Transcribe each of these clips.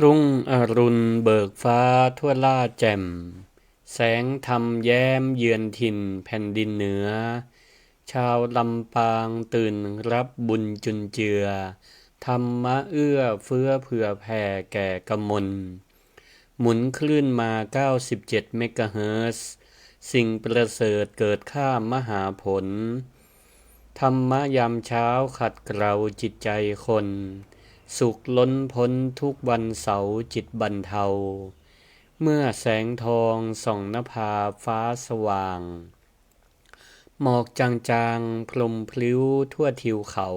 รุ่งอรุณเบิกฟ้าทั่วล่าแจ่มแสงธรรมแย้มเยือนถิ่นแผ่นดินเหนือชาวลำปางตื่นรับบุญจุนเจือธรรมะเอื้อเฟื้อเผื่อแผ่แก่กมลหมุนคลื่นมา97เมกะเฮิรตซ์สิ่งประเสริฐเกิดข้ามมหาผลธรรมะยามเช้าขัดเกลาจิตใจคนสุขล้นพ้นทุกวันเสาร์จิตบรรเทาเมื่อแสงทองส่องนภาฟ้าสว่างหมอกจางๆพรมพลิ้วทั่วทิวเขา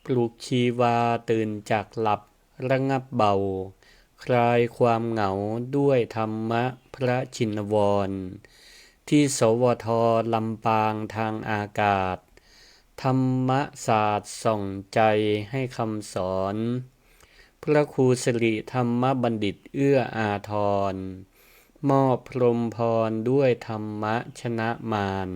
ปลุกชีวาตื่นจากหลับระงับเบาคลายความเหงาด้วยธรรมะพระชินวรที่สวทลำปางทางอากาศธรรมศาสตร์ส่องใจให้คำสอนพระครูสิริธรรมบัณฑิตเอื้ออาทรมอบพรหมพรด้วยธรรมะชนะมาร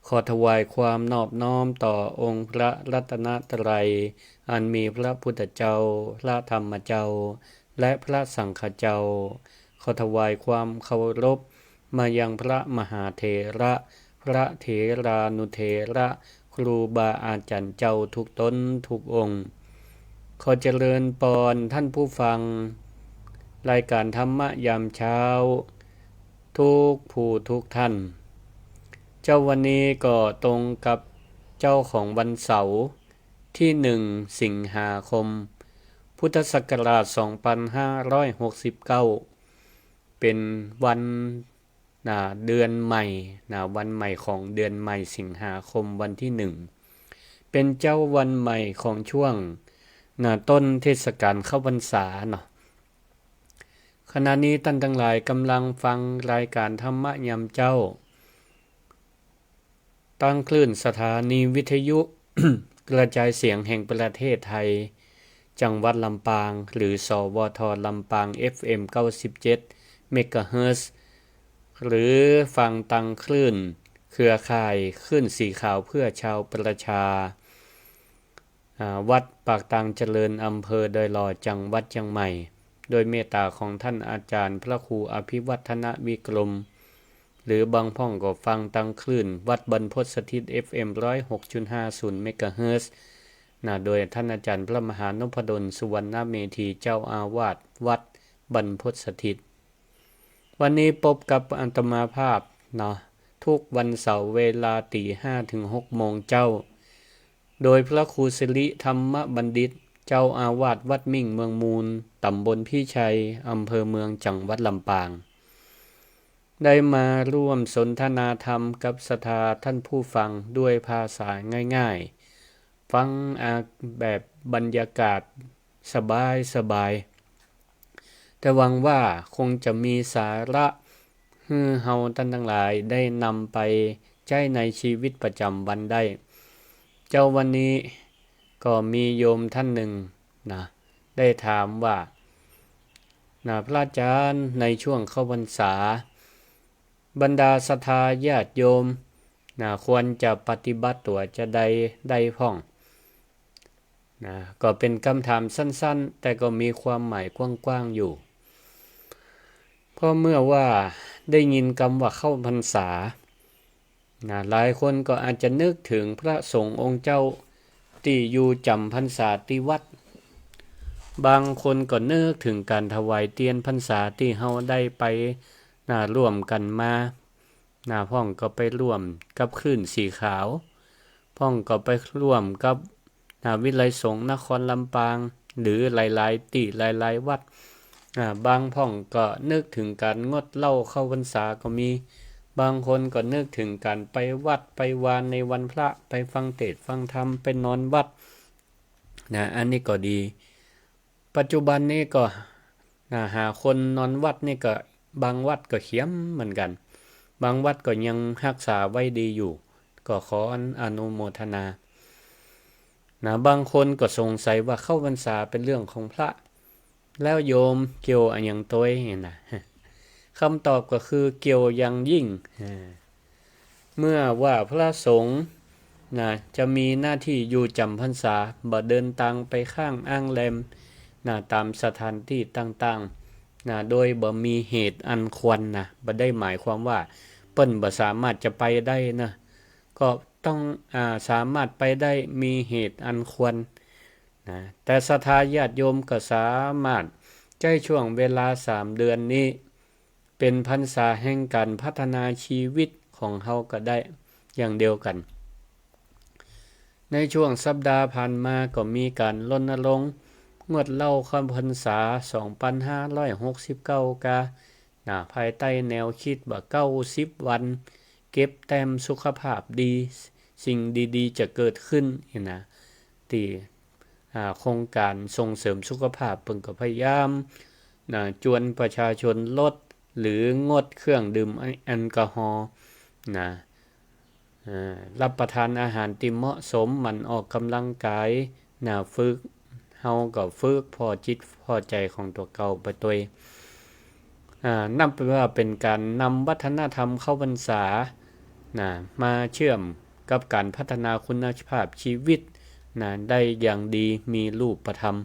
ขอถวายความนอบน้อมต่อองค์พระรัตนตรัยอันมีพระพุทธเจ้าพระธรรมเจ้าและพระสังฆเจ้าขอถวายความเคารพมายังพระมหาเถระพระเถรานุเถระครูบาอาจารย์เจ้าทุกตนทุกองค์ขอเจริญปอนท่านผู้ฟังรายการธรรมะยามเช้าทุกผู้ทุกท่านเจ้าวันนี้ก็ตรงกับเจ้าของวันเสาร์ที่1สิงหาคมพุทธศักราช2569เป็นวันเดือนใหม่วันใหม่ของเดือนใหม่สิงหาคมวันที่1เป็นเจ้าวันใหม่ของช่วงต้นเทศกาลเข้าพรรษาเนาะขณะนี้ท่านทั้งหลายกำลังฟังรายการธรรมะยามเจ้าตั้งคลื่นสถานีวิทยุ กระจายเสียงแห่งประเทศไทยจังหวัดลำปางหรือสวทลำปาง FM 97เมกะเฮิรตซ์หรือฟังตังคลื่นเครือข่ายคลื่นสีขาวเพื่อชาวประชาวัดปากตังเจริญอำเภอดอยหล่อจังหวัดเชียงใหม่โดยเมตตาของท่านอาจารย์พระครูอภิวัฒนวิกรมหรือบางพ่องก็ฟังตังคลื่นวัดบรรพตสถิต FM 106.50เมกะเฮิรตซ์โดยท่านอาจารย์พระมหานพดลสุวรรณเมธีเจ้าอาวาสวัดบรรพตสถิตวันนี้พบกับอัตมาภาพทุกวันเสาร์เวลา 5:00 ถึง 6:00 นเจ้าโดยพระครูสิริธรรมบัณฑิตเจ้าอาวาสวัดมิ่งเมืองมูลตำบลพี่ชัยอำเภอเมืองจังหวัดลำปางได้มาร่วมสนทนาธรรมกับศรัทธาท่านผู้ฟังด้วยภาษาง่ายๆฟังแบบบรรยากาศสบายแต่หวังว่าคงจะมีสาระให้เฮาท่านทั้งหลายได้นำไปใช้ในชีวิตประจำวันได้เจ้าวันนี้ก็มีโยมท่านหนึ่งได้ถามว่าพระอาจารย์ในช่วงเข้าพรรษาบรรดาศรัทธาญาติโยมควรจะปฏิบัติตัวจะได้พ้องก็เป็นคำถามสั้นๆแต่ก็มีความหมายกว้างๆอยู่เพราะเมื่อว่าได้ยินคำว่าเข้าพรรษาหลายคนก็อาจจะนึกถึงพระสงฆ์องค์เจ้าที่อยู่จำพรรษาที่วัดบางคนก็นึกถึงการถวายเทียนพรรษาที่เฮาได้ไปร่วมกันมาพ่องก็ไปร่วมกับคลื่นสีขาวพ่องก็ไปร่วมกับวิไลสงฆ์นครลำปางหรือหลายๆที่หลายๆวัดบางพ่องก็นึกถึงการงดเหล้าเข้าพรรษาก็มีบางคนก็นึกถึงการไปวัดไปวานในวันพระไปฟังเทศน์ฟังธรรมไปนอนวัดอันนี้ก็ดีปัจจุบันนี้ก็หาคนนอนวัดนี่ก็บางวัดก็เขียมเหมือนกันบางวัดก็ยังรักษาไว้ดีอยู่ก็ขออนุโมทนาบางคนก็สงสัยว่าเข้าพรรษาเป็นเรื่องของพระแล้วโยมเกี่ยวอันยังตัวคำตอบก็คือเกี่ยวอย่างยิ่งเมื่อว่าพระสงฆ์จะมีหน้าที่อยู่จำพรรษาบ่เดินทางไปข้างอ้างแรม ตามสถานที่ต่างๆโดยบ่มีเหตุอันควรบ่ได้หมายความว่าเปิ้นบ่สามารถจะไปได้ก็ต้องสามารถไปได้มีเหตุอันควรแต่ศรัทธาญาติโยมก็สามารถใช้ช่วงเวลา3เดือนนี้เป็นพรรษาแห่งการพัฒนาชีวิตของเฮาก็ได้อย่างเดียวกันในช่วงสัปดาห์ผ่านมาก็มีการรณรงค์งวดเหล้าเข้าพรรษา2569ภายใต้แนวคิดว่า90วันเก็บแต้มสุขภาพดีสิ่งดีๆจะเกิดขึ้นที่โครงการส่งเสริมสุขภาพเพิ่นก็พยายามจวนประชาชนลดหรืองดเครื่องดื่มแอลกอฮอล์รับประทานอาหารที่เหมาะสมหมั่นออกกำลังกายฝึกเฮาก็ฝึกพอจิตพอใจของตัวเก่าไปตัวนับว่าเป็นการนำวัฒนธรรมเข้าพรรษามาเชื่อมกับการพัฒนาคุณภาพชีวิตได้อย่างดีมีรูปธรรม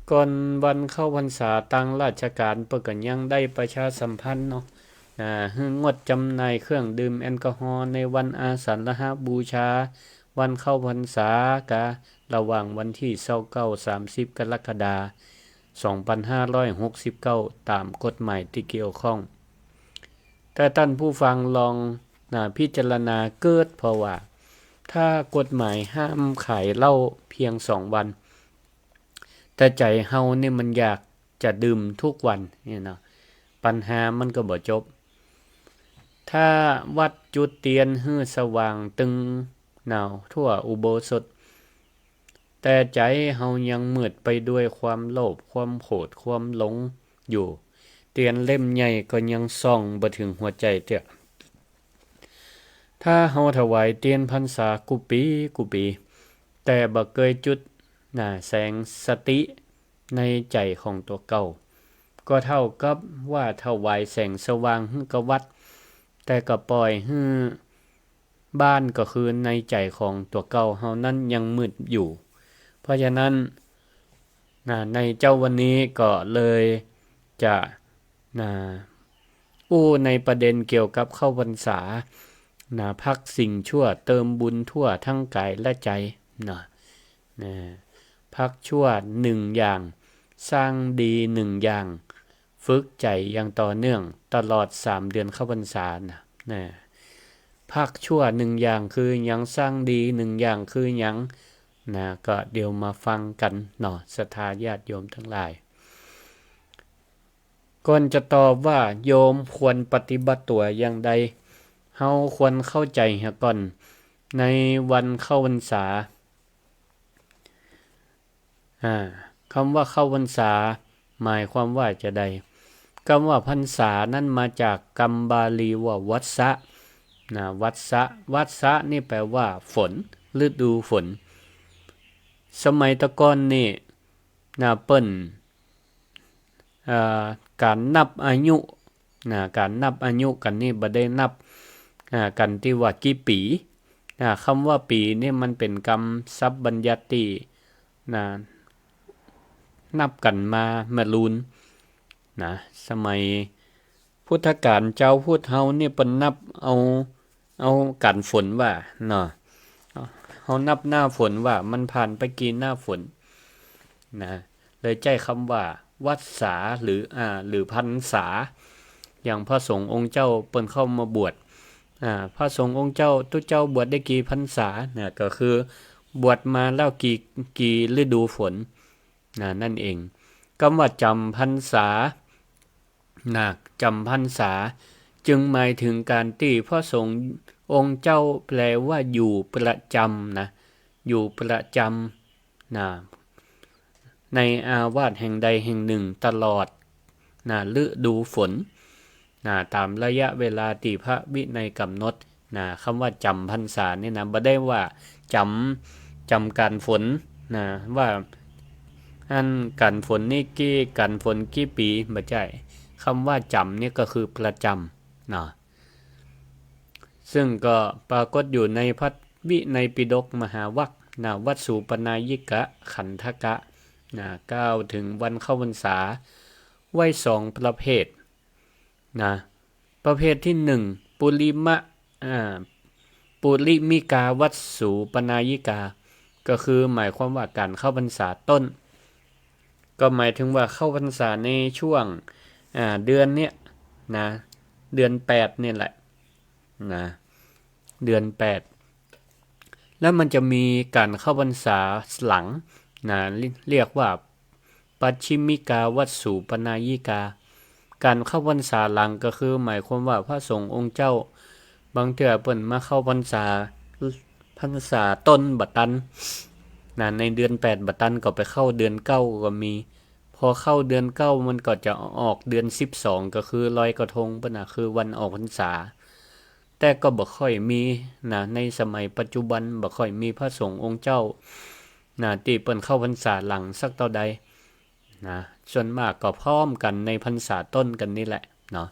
ก่อนวันเข้าพรรษาทางราชการเพิ่นก็ยังได้ประชาสัมพันธ์งดจำหน่ายเครื่องดื่มแอลกอฮอล์ในวันอาสัญหบูชาวันเข้าพรรษากะระหว่างวันที่29-30 กรกฎาคม 2569 ตามกฎหมายที่เกี่ยวข้องแต่ท่านผู้ฟังลองพิจารณาเกิดเพราะว่าถ้ากฎหมายห้ามขายเหล้าเพียง2วันแต่ใจเฮานี่มันอยากจะดื่มทุกวันปัญหามันก็บ่จบถ้าวัดจุดเตียนฮื้อสว่างตึงทั่วอุโบสถแต่ใจเฮายังมืดไปด้วยความโลภความโกรธความหลงอยู่เตียนเล่มใหญ่ก็ยังส่องบ่ถึงหัวใจเตี้ยถ้าเฮาถวายเตียนพรรษากุปีแต่บ่เคยจุดแสงสติในใจของตัวเก่าก็เท่ากับว่าถวายแสงสว่างให้กับวัดแต่ก็ปล่อยให้บ้านก็คือในใจของตัวเก่าเฮานั้นยังมืดอยู่เพราะฉะนั้นในเจ้าวันนี้ก็เลยจะอู้ในประเด็นเกี่ยวกับเข้าพรรษาพักสิ่งชั่วเติมบุญทั่วทั้งกายและใจพักชั่ว1อย่างสร้างดี1อย่างฝึกใจอย่างต่อเนื่องตลอด3เดือนเข้าพรรษาพักชั่ว1อย่างคือหยังสร้างดี1อย่างคือหยังก็เดี๋ยวมาฟังกันศรัทธาญาติโยมทั้งหลายก่อนจะตอบว่าโยมควรปฏิบัติตัวอย่างใดเฮาควรเข้าใจก่อนในวันเข้าพรรษาคำว่าเข้าพรรษาหมายความว่าจะใดคำว่าพรรษานั้นมาจากคำบาลีว่าวัสสะวัสสะนี่แปลว่าฝนฤดูฝนสมัยตะก่อนนี่เปิ้นการนับอายุการนับอายุกันนี่บ่ได้นับกันที่ว่ากี่ปีคำว่าปีนี่มันเป็นคำศัพท์บัญญัติที่นับกันมาเมื่อลูนสมัยพุทธกาลเจ้าพุทธเฮานี่เปิ้นนับเอากันฝนว่าเฮานับหน้าฝนว่ามันผ่านไปกี่หน้าฝนเลยใช้คำว่าวัสสาหรือพรรษาอย่างพระสงฆ์องค์เจ้าเปิ้นเข้ามาบวชพระสงฆ์องค์เจ้าทุกเจ้าบวชได้กี่พรรษาก็คือบวชมาแล้วกี่ฤดูฝนนั่นเองคำว่าจำพรรษาจำพรรษาจึงหมายถึงการที่พระสงฆ์องค์เจ้าแปลว่าอยู่ประจำอยู่ประจำในอาวาสแห่งใดแห่งหนึ่งตลอดฤดูฝนตามระยะเวลาที่พระวินัยกำหนดคำว่าจำพรรษานี่บ่ได้ว่าจำการฝนว่าอันกันฝนนี่กันฝนกี่ปีบ่ใช่คำว่าจำนี่ก็คือประจำซึ่งก็ปรากฏอยู่ในพระวินัยปิฎกมหาวรรควัสสุปนายิกะขันธกะ กล่าวถึงวันเข้าพรรษาไว้2ประเภทประเภทที่1ปุริมิกาวัสสุปนายิกาก็คือหมายความว่าการเข้าพรรษาต้นก็หมายถึงว่าเข้าพรรษาในช่วงเดือนเนี้ยนะเดือน8เนี่ยแหละนะเดือน8แล้วมันจะมีการเข้าพรรษาหลังเรียกว่าปัจฉิมิกาวัสสุปนายิกาการเข้าพรรษาหลังก็คือหมายความว่าพระสงฆ์องค์เจ้าบางเทื่อเพิ่นมาเข้าพรรษาต้นบัดตันในเดือน8บัดตันก็ไปเข้าเดือน9ก็มีพอเข้าเดือน9มันก็จะออกเดือน12ก็คือลอยกระทงเพิ่นคือวันออกพรรษาแต่ก็บ่ค่อยมีในสมัยปัจจุบันบ่ค่อยมีพระสงฆ์องค์เจ้าที่เปิ้นเข้าพรรษาหลังสักเท่าใดส่วนมากก็พร้อมกันในพรรษาต้นกันนี่แหละเนาะ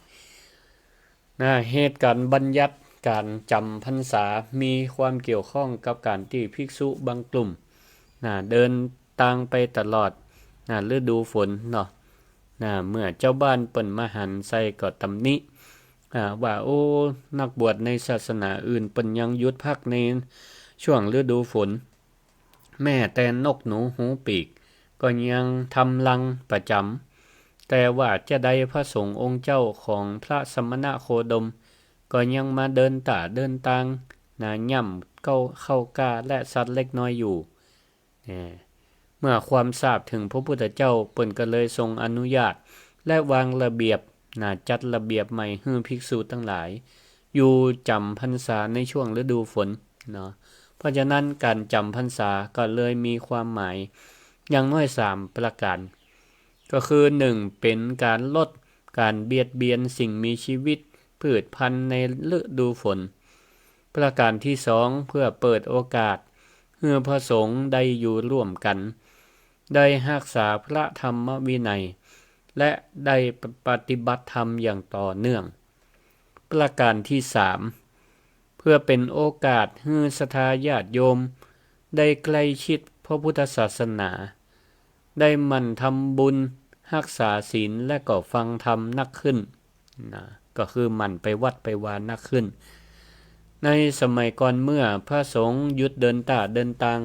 เหตุการณ์บัญญัติการจำพรรษามีความเกี่ยวข้องกับการที่ภิกษุบางกลุ่มเดินทางไปตลอดฤดูฝนเนาะเมื่อเจ้าบ้านเปิ้นมาหันใส่ก็ตำหนิว่าโอ้นักบวชในศาสนาอื่นเปิ้นยังหยุดพักในช่วงฤดูฝนแม้แต่นกหนูหูปีกก็ยังทำรังประจำแต่ว่าจะได้พระสงฆ์องค์เจ้าของพระสมณะโคดมก็ยังมาเดินตางย่ำเข้ากาและสัตว์เล็กน้อยอยู่เมื่อความทราบถึงพระพุทธเจ้าเปิ้นก็เลยทรงอนุญาตและวางระเบียบจัดระเบียบใหม่ให้ภิกษุทั้งหลายอยู่จำพรรษาในช่วงฤดูฝนเนาะเพราะฉะนั้นการจำพรรษาก็เลยมีความหมายอย่างน้อย3ประการก็คือ1เป็นการลดการเบียดเบียนสิ่งมีชีวิตพืชพันธุ์ในฤดูฝนประการที่2เพื่อเปิดโอกาสให้พระสงฆ์ได้อยู่ร่วมกันได้รักษาพระธรรมวินัยและได้ปฏิบัติธรรมอย่างต่อเนื่องประการที่3เพื่อเป็นโอกาสให้ศรัทธาญาติโยมได้ใกล้ชิดพระพุทธศาสนาได้หมั่นทำบุญรักษาศีลและก็ฟังธรรมนักขึ้นก็คือหมั่นไปวัดไปวานักขึ้นในสมัยก่อนเมื่อพระสงฆ์หยุดเดินตาง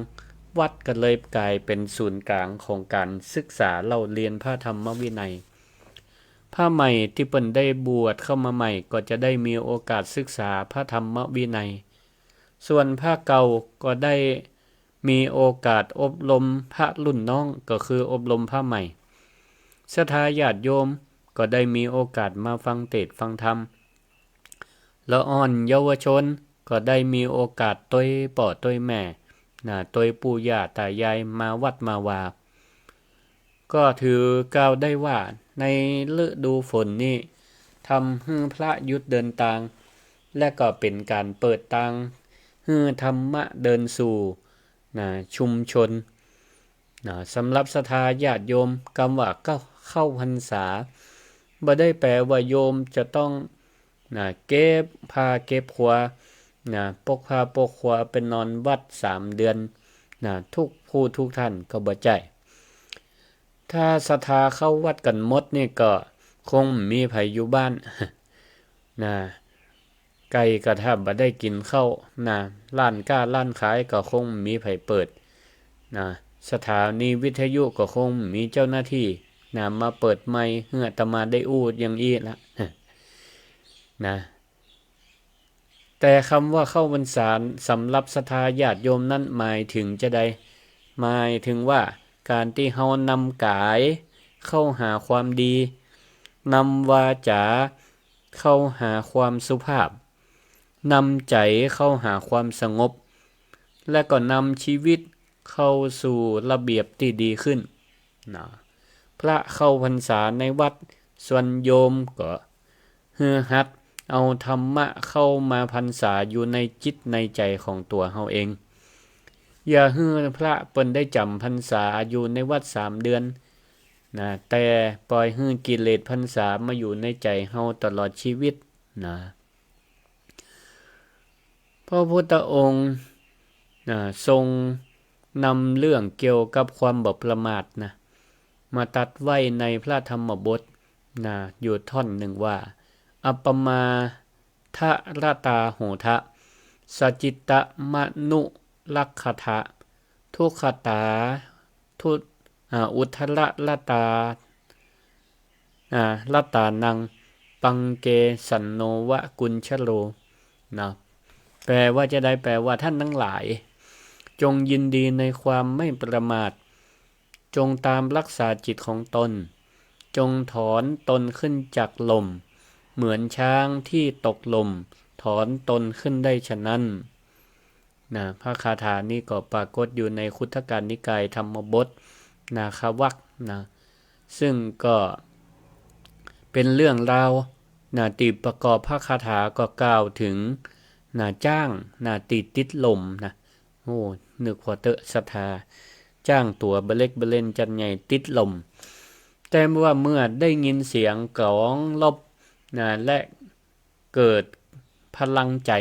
วัดก็เลยกลายเป็นศูนย์กลางของการศึกษาเล่าเรียนพระธรรมวินัยพระใหม่ที่เปิ้นได้บวชเข้ามาใหม่ก็จะได้มีโอกาสศึกษาพระธรรมวินัยส่วนพระเก่าก็ได้มีโอกาสอบรมพระรุ่นน้องก็คืออบรมพระใหม่ศรัทธาญาติโยมก็ได้มีโอกาสมาฟังเทศน์ฟังธรรมละอ่อนเยาวชนก็ได้มีโอกาสต้วยป่อต้วยแม่ต้วยปู่ย่าตายายมาวัดมาวาก็ถือกล่าวได้ว่าในฤดูฝนนี้ทำให้พระหยุดเดินตางและก็เป็นการเปิดทางให้ธรรมะเดินสู่ชุมชนสำหรับศรัทธาญาติโยมคำว่าเข้าพรรษาบ่ได้แปลว่าโยมจะต้องเก็บผ้าเก็บครัวปกผ้าปกครัวเป็นนอนวัด3เดือนทุกผู้ทุกท่านก็บ่ใจถ้าศรัทธาเข้าวัดกันหมดนี่ก็คงมีไผอยู่บ้านไก่ก็ถ้าบ่ได้กินข้าวร้านค้าร้านขายก็คงมีไผเปิดสถานีวิทยุก็คงมีเจ้าหน้าที่มาเปิดไมค์ให้อาตมาได้อู้อย่างอี้ละแต่คำว่าเข้าพรรษาสำหรับศรัทธาญาติโยมนั้นหมายถึงจะใดหมายถึงว่าการที่เฮานำกายเข้าหาความดีนำวาจาเข้าหาความสุภาพนำใจเข้าหาความสงบและก็นำชีวิตเข้าสู่ระเบียบที่ดีขึ้นพระเข้าพรรษาในวัดส่วนโยมก็หัดเอาธรรมะเข้ามาพรรษาอยู่ในจิตในใจของตัวเฮาเองอย่าให้พระเปิ้นได้จำพรรษาอยู่ในวัด3เดือนแต่ปล่อยให้กิเลสพรรษามาอยู่ในใจเฮาตลอดชีวิตพระพุทธองค์ทรงนำเรื่องเกี่ยวกับความบ่ประมาท มาตัดไว้ในพระธรรมบทอยู่ท่อนหนึ่งว่าอัปปมาทะรตาโหทะสจิตตมนุลักขทะทุกขตาทุอุทธระลตาลตานังปังเกสันโนวะกุญชโลนะแปลว่าจะได้แปลว่าท่านทั้งหลายจงยินดีในความไม่ประมาทจงตามรักษาจิตของตนจงถอนตนขึ้นจากลมเหมือนช้างที่ตกลมถอนตนขึ้นได้ฉะนั้นพระคาถานี้ก็ปรากฏอยู่ในคุตตกนิกายธรรมบทนาควักซึ่งก็เป็นเรื่องราวตีประกอบพระคาถาก็กล่าวถึงจ้างติดลมโอ้นึกว่าเตอะศรัทธาจ้างตัวเบเล็กเบเล่นจันใหญ่ติดลมแต่ว่าเมื่อได้ยินเสียงกลองลบและเกิดพลังใจ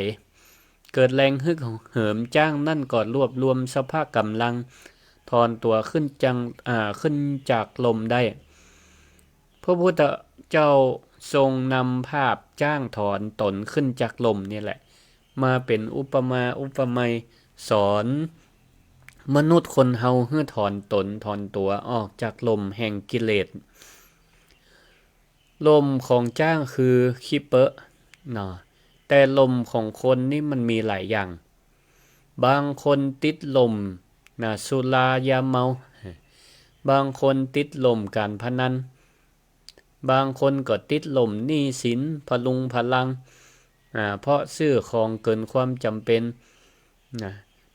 เกิดแรงฮึกเหิมจ้างนั่นก็รวบรวมสภาพกำลังถอนตัวขึ้นจากลมได้พระพุทธเจ้าทรงนำภาพจ้างถอนตนขึ้นจากลมนี่แหละมาเป็นอุปมาอุปไมยสอนมนุษย์คนเฮาให้ถอนตนถอนตัวออกจากลมแห่งกิเลสลมของจ้างคือคิเปะแต่ลมของคนนี่มันมีหลายอย่างบางคนติดลมสุรายาเมาบางคนติดลมการพนันบางคนก็ติดลมหนี้สินพลุงพลังเพราะซื้อของเกินความจำเป็น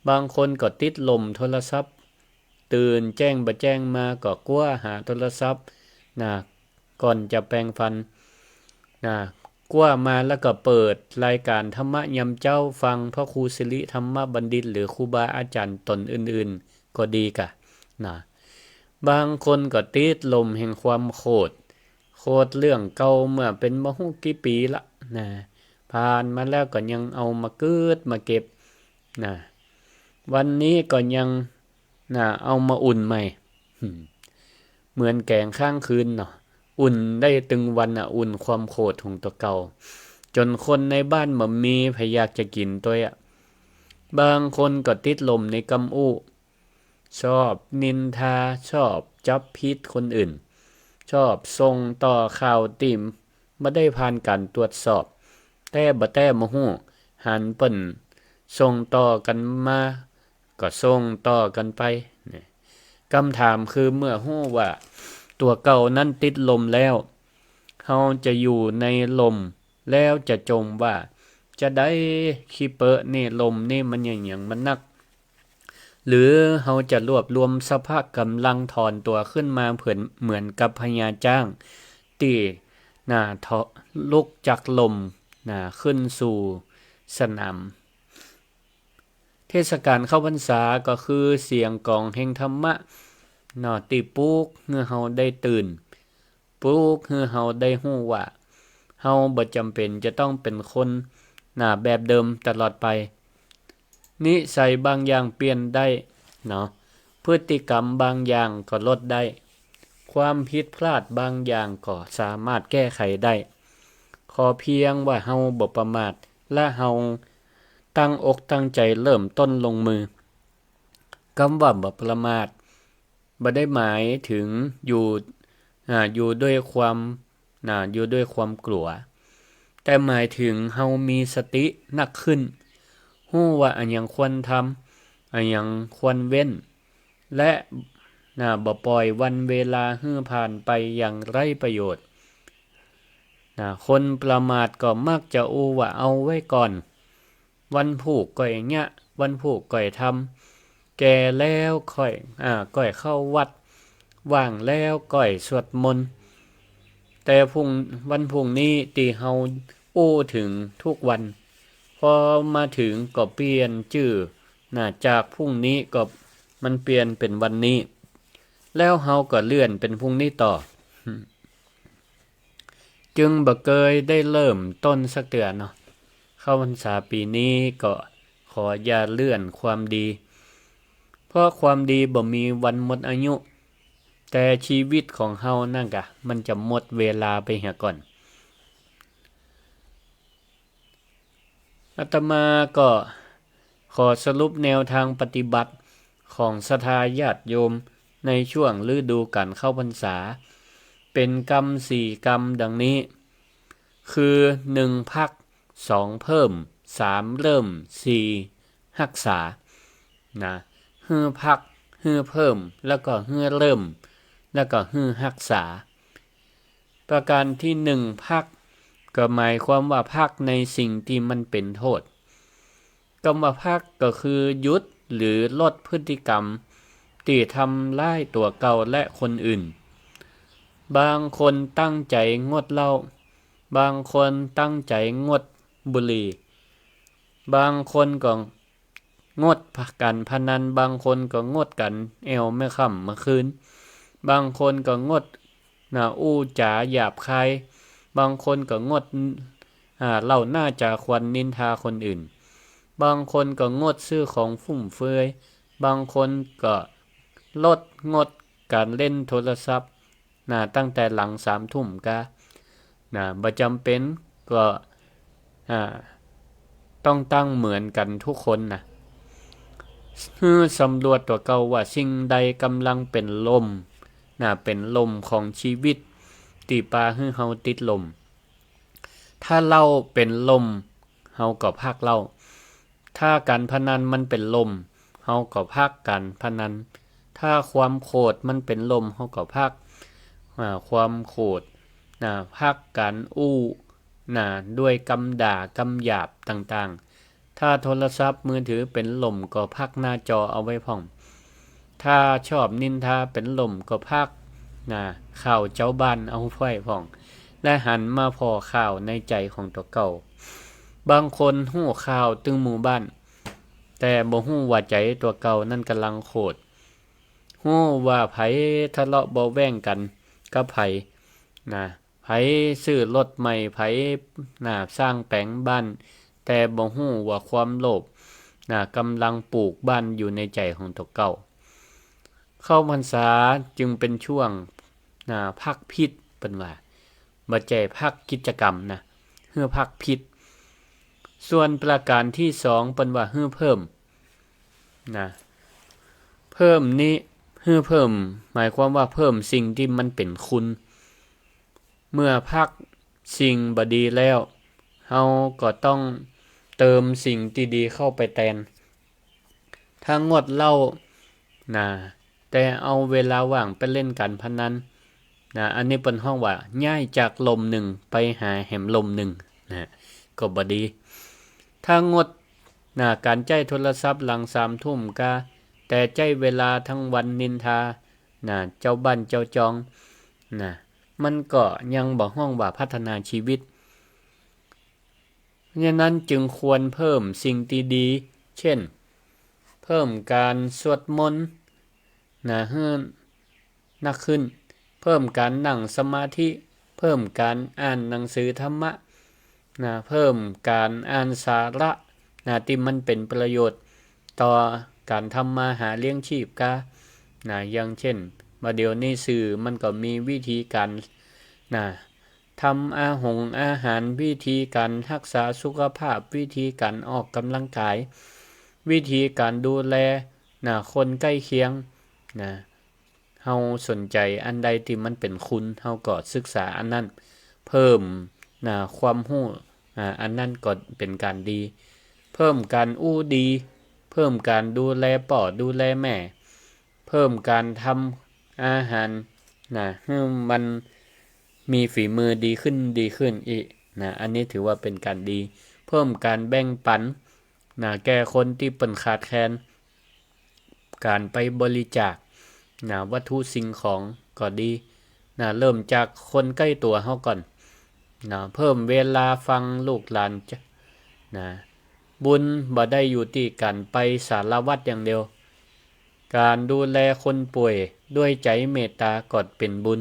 บางคนก็ติดลมโทรศัพท์ตื่นแจ้งบ่แจ้งมาก็กลัวหาโทรศัพท์ก่อนจะแปรงฟันกลัวมาแล้วก็เปิดรายการธรรมะยามเจ้าฟังพระครูสิริธรรมบัณฑิตหรือครูบาอาจารย์ตนอื่นๆก็ดีกะบางคนก็ติดลมแห่งความโคตรเรื่องเก่าเมื่อเป็นบ่ฮู้กี่ปีละผ่านมาแล้วก็ยังเอามาเกิดมาเก็บวันนี้ก็ยังเอามาอุ่นใหม่เหมือนแกงข้างคืนอุ่นได้ตึงวันอุ่นความโคตรของตัวเก่าจนคนในบ้านบ่มีพยายามจะกินตัวบางคนก็ติดลมในกำอู้ชอบนินทาชอบจับผิดคนอื่นชอบส่งต่อข่าวติ่มบ่ได้ผ่านการตรวจสอบแต่บ่ฮู้หันเปิ้นส่งต่อกันมาก็ส่งต่อกันไปคำถามคือเมื่อฮู้ว่าตัวเก่านั้นติดลมแล้วเฮาจะอยู่ในลมแล้วจะจมว่าจะได้คิเปะนี่ลมนี่มันหยังมันนักหรือเฮาจะรวบรวมสภาพกำลังถอนตัวขึ้นมาเหมือนกับพญาจ้างที่ลุกจากลมขึ้นสู่สนามเทศกาลเข้าพรรษาก็คือเสียงกลองแห่งธรรมะที่ปลุกให้เฮาได้ตื่นปลุกให้เฮาได้ฮู้ว่าเฮาบ่จำเป็นจะต้องเป็นคนแบบเดิมตลอดไปนิสัยบางอย่างเปลี่ยนได้พฤติกรรมบางอย่างก็ลดได้ความผิดพลาดบางอย่างก็สามารถแก้ไขได้ขอเพียงว่าเฮาบ่ประมาทและเฮาตั้งอกตั้งใจเริ่มต้นลงมือคำว่าบ่ประมาทบ่ได้หมายถึงอยู่ด้วยความกลัวแต่หมายถึงเฮามีสตินักขึ้นฮู้ว่าอันหยังควรทำอันหยังควรเว้นและบ่ปล่อยวันเวลาให้ผ่านไปอย่างไร้ประโยชน์คนประมาทก็มักจะว่าเอาไว้ก่อนวันผูกก็อย่างเงี้ยวันผูกก็ทำแก่แล้วค่อยเข้าวัดว่างแล้วก็สวดมนต์แต่วันพรุ่งนี้ที่เฮาถึงทุกวันพอมาถึงก็เปลี่ยนชื่อจากพรุ่งนี้ก็มันเปลี่ยนเป็นวันนี้แล้วเฮาก็เลื่อนเป็นพรุ่งนี้ต่อจึงบ่เคยได้เริ่มต้นสักเดือนเข้าพรรษาปีนี้ก็ขออย่าเลื่อนความดีเพราะความดีบ่มีวันหมดอายุ แต่ชีวิตของเฮานั่นกะมันจะหมดเวลาไปเหียก่อนอาตมาก็ขอสรุปแนวทางปฏิบัติของศรัทธาญาติโยมในช่วงฤดูกาลเข้าพรรษาเป็นกรรม4กรรมดังนี้คือ1พัก2เพิ่ม3เริ่ม4รักษานะฮือพักฮือเพิ่มแล้วก็ฮือเริ่มแล้วก็ฮือรักษาประการที่1พักก็หมายความว่าพักในสิ่งที่มันเป็นโทษคำว่าพักก็คือหยุดหรือลดพฤติกรรมที่ทำร้ายตัวเก่าและคนอื่นบางคนตั้งใจงดเหล้าบางคนตั้งใจงดบุหรี่บางคนก็งดการพนันบางคนก็งดกันแอวไม่ค่ำเมื่อคืนบางคนก็งดอู้จาหยาบคายบางคนก็งดเล่าหน้าจาควันนินทาคนอื่นบางคนก็งดซื้อของฟุ่มเฟือยบางคนก็งดการเล่นโทรศัพท์ตั้งแต่หลัง3 ทุ่มกะบ่จำเป็นก็ต้องตั้งเหมือนกันทุกคนสำรวจตัวเก่าว่าสิ่งใดกำลังเป็นลมเป็นลมของชีวิตที่ปาให้เฮาติดลมถ้าเหล้าเป็นลมเฮาก็พักเหล้าถ้าการพนันมันเป็นลมเฮาก็พักการพนันถ้าความโกรธมันเป็นลมเฮาก็พักความโกรธพักการอู้ด้วยคำด่าคำหยาบต่างๆถ้าโทรศัพท์มือถือเป็นลมก็พักหน้าจอเอาไว้พ่องถ้าชอบนินทาเป็นลมก็พักข่าวเจ้าบ้านเอาไว้พ่องและหันมาพอข่าวในใจของตัวเก่าบางคนฮู้ข่าวตึงหมู่บ้านแต่บ่ฮู้ว่าใจตัวเก่านั่นกำลังโคตรฮู้ว่าไผทะเลาะเบาแว้งกันกับไผไผซื้อรถใหม่ไผสร้างแปลงบ้านแต่บ่ฮู้ว่าความโลภกำลังปลูกบ้านอยู่ในใจของตัวเก่าเข้าพรรษาจึงเป็นช่วงพักพิษเปิ้นว่าบ่ใจพักกิจกรรมเพื่อพักพิษส่วนประการที่2เปิ้นว่าฮื้อเพิ่มเพิ่มนี้ฮื้อเพิ่มหมายความว่าเพิ่มสิ่งที่มันเป็นคุณเมื่อพักสิ่งบ่ดีแล้วเฮาก็ต้องเติมสิ่งที่ดีเข้าไปแทนถ้างดเหล้าแต่เอาเวลาว่างไปเล่นการพนันอันนี้เปิ้นฮ้องว่าย้ายจากลม1ไปหาแหมลม1ก็บ่ดีถ้างดการใช้โทรศัพท์หลัง3 ทุ่มกะแต่ใช้เวลาทั้งวันนินทาเจ้าบ้านเจ้าจองมันก็ยังบ่ฮ้องว่าพัฒนาชีวิตฉะนั้นจึงควรเพิ่มสิ่งที่ดีเช่นเพิ่มการสวดมนต์ให้นักขึ้นเพิ่มการนั่งสมาธิเพิ่มการอ่านหนังสือธรรมะเพิ่มการอ่านสาระที่มันเป็นประโยชน์ต่อการทำมาหาเลี้ยงชีพอย่างเช่นว่าเดี๋ยวนี้สื่อมันก็มีวิธีการทำอาหารวิธีการรักษาสุขภาพวิธีการออกกำลังกายวิธีการดูแลคนใกล้เคียงเฮาสนใจอันใดที่มันเป็นคุณเฮาก็ศึกษาอันนั้นเพิ่มความรู้อันนั้นก็เป็นการดีเพิ่มการอู้ดีเพิ่มการดูแลพ่อดูแลแม่เพิ่มการทำอาหารให้มันมีฝีมือดีขึ้นอีกอันนี้ถือว่าเป็นการดีเพิ่มการแบ่งปันแก่คนที่เปิ้นขาดแคลนการไปบริจาควัตถุสิ่งของก็ดีเริ่มจากคนใกล้ตัวเฮาก่อนเพิ่มเวลาฟังลูกหลานบุญบ่ได้อยู่ที่การไปสารวัตรอย่างเดียวการดูแลคนป่วยด้วยใจเมตตาก็เป็นบุญ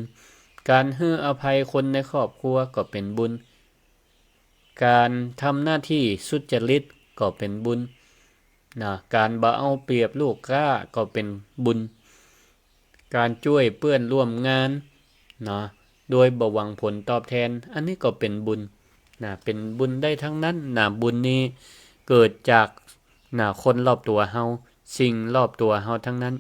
การให้อภัยคนในครอบครัวก็เป็นบุญการทำหน้าที่สุจริตก็เป็นบุญการบ่เอาเปรียบลูกค้าก็เป็นบุญ การช่วยเพื่อนร่วมงานเนาะโดยบ่หวังผลตอบแทนอันนี้ก็เป็นบุญเป็นบุญได้ทั้งนั้นบุญนี้เกิดจากคนรอบตัวเฮาสิ่งรอบตัวเฮาทั้งนั้น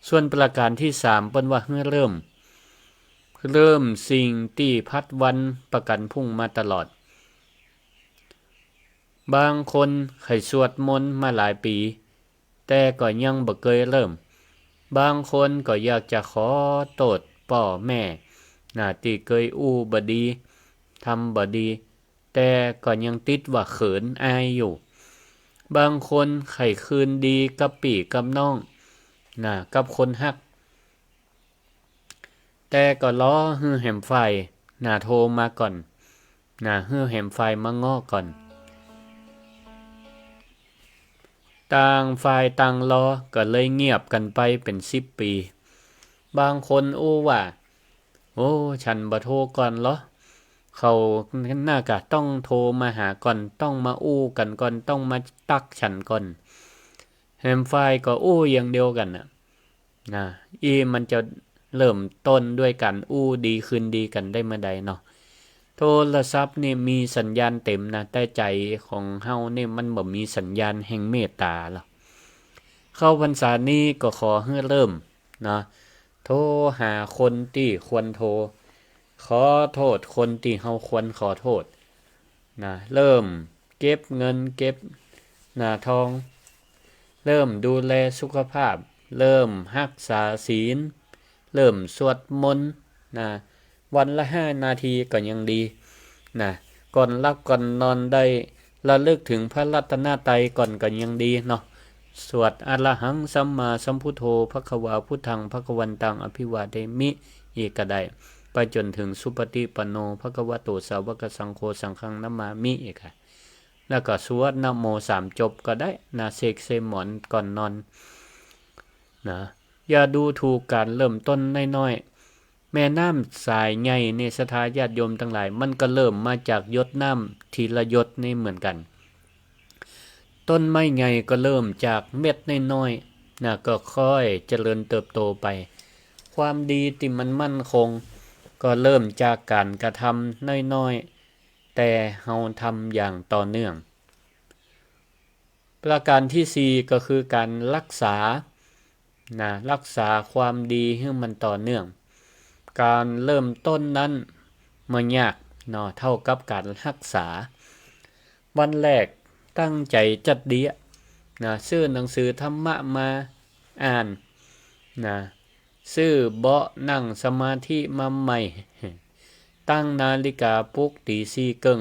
ส่วนประการที่3เปิ้นว่าเริ่มสิ่งที่พัดวันประกันพุ่งมาตลอดบางคนเคยสวดมนต์มาหลายปีแต่ก็ยังบ่เคยเริ่มบางคนก็อยากจะขอโทษพ่อแม่ที่เคยบ่ดีทำบ่ดีแต่ก็ยังติดว่าเขินอายอยู่บางคนไขคืนดีกับพี่กับน้องกับคนฮักแต่ก็รอฮื้อแหมไฟโทรมาก่อนฮื้อแหมไฟมาง้อก่อนต่างฝ่ายต่างรอก็เลยเงียบกันไปเป็น10 ปีบางคนว่าโอ้ฉันบ่โทรก่อนเหรอเขาน่ากะต้องโทรมาหาก่อนต้องมากันก่อนต้องมาตักฉันก่อนแฮมไฟก็อย่างเดียวกันมันจะเริ่มต้นด้วยกันดีคืนดีกันได้เมื่อใดเนาะโทรศัพท์นี่มีสัญญาณเต็มแต่ใจของเฮานี่มันบ่มีสัญญาณแห่งเมตตาหรอกเข้าพรรษานี้ก็ขอให้เริ่มโทรหาคนที่ควรโทรขอโทษคนที่เฮาควรขอโทษเริ่มเก็บเงินเก็บทองเริ่มดูแลสุขภาพเริ่มรักษาศีลเริ่มสวดมนต์วันละ5 นาทีก็ยังดีก่อนหลับก่อนนอนได้ระลึกถึงพระรัตนตรัยก่อนก็ยังดีเนาะสวดอะระหังสัมมาสัมพุทโธภควาพุทธังภควันตังอภิวาเทมิอีกก็ได้ไปจนถึงสุปฏิปันโนภควโตสาวกสังโฆสังฆังนัมมามิอีกค่ะแล้วก็สวดนะโม3จบก็ได้เสกเซหมอนก่อนนอนอย่าดูถูกการเริ่มต้นน้อยๆแม่น้ำสายใหญ่ในศรัทธาญาติโยมทั้งหลายมันก็เริ่มมาจากหยดน้ำทีละหยดนี่เหมือนกันต้นไม้ใหญ่ก็เริ่มจากเม็ดน้อยๆก็ค่อยเจริญเติบโตไปความดีที่มันมั่นคงก็เริ่มจากการกระทำน้อยๆแต่เฮาทำอย่างต่อเนื่องประการที่4ก็คือการรักษารักษาความดีให้มันต่อเนื่องการเริ่มต้นนั้นมันยากเท่ากับการรักษาวันแรกตั้งใจจัดดีซื้อหนังสือธรรมะมาอ่านซื้อเบาะนั่งสมาธิมาใหม่ตั้งนาฬิกาปลุกตี4ครึ่ง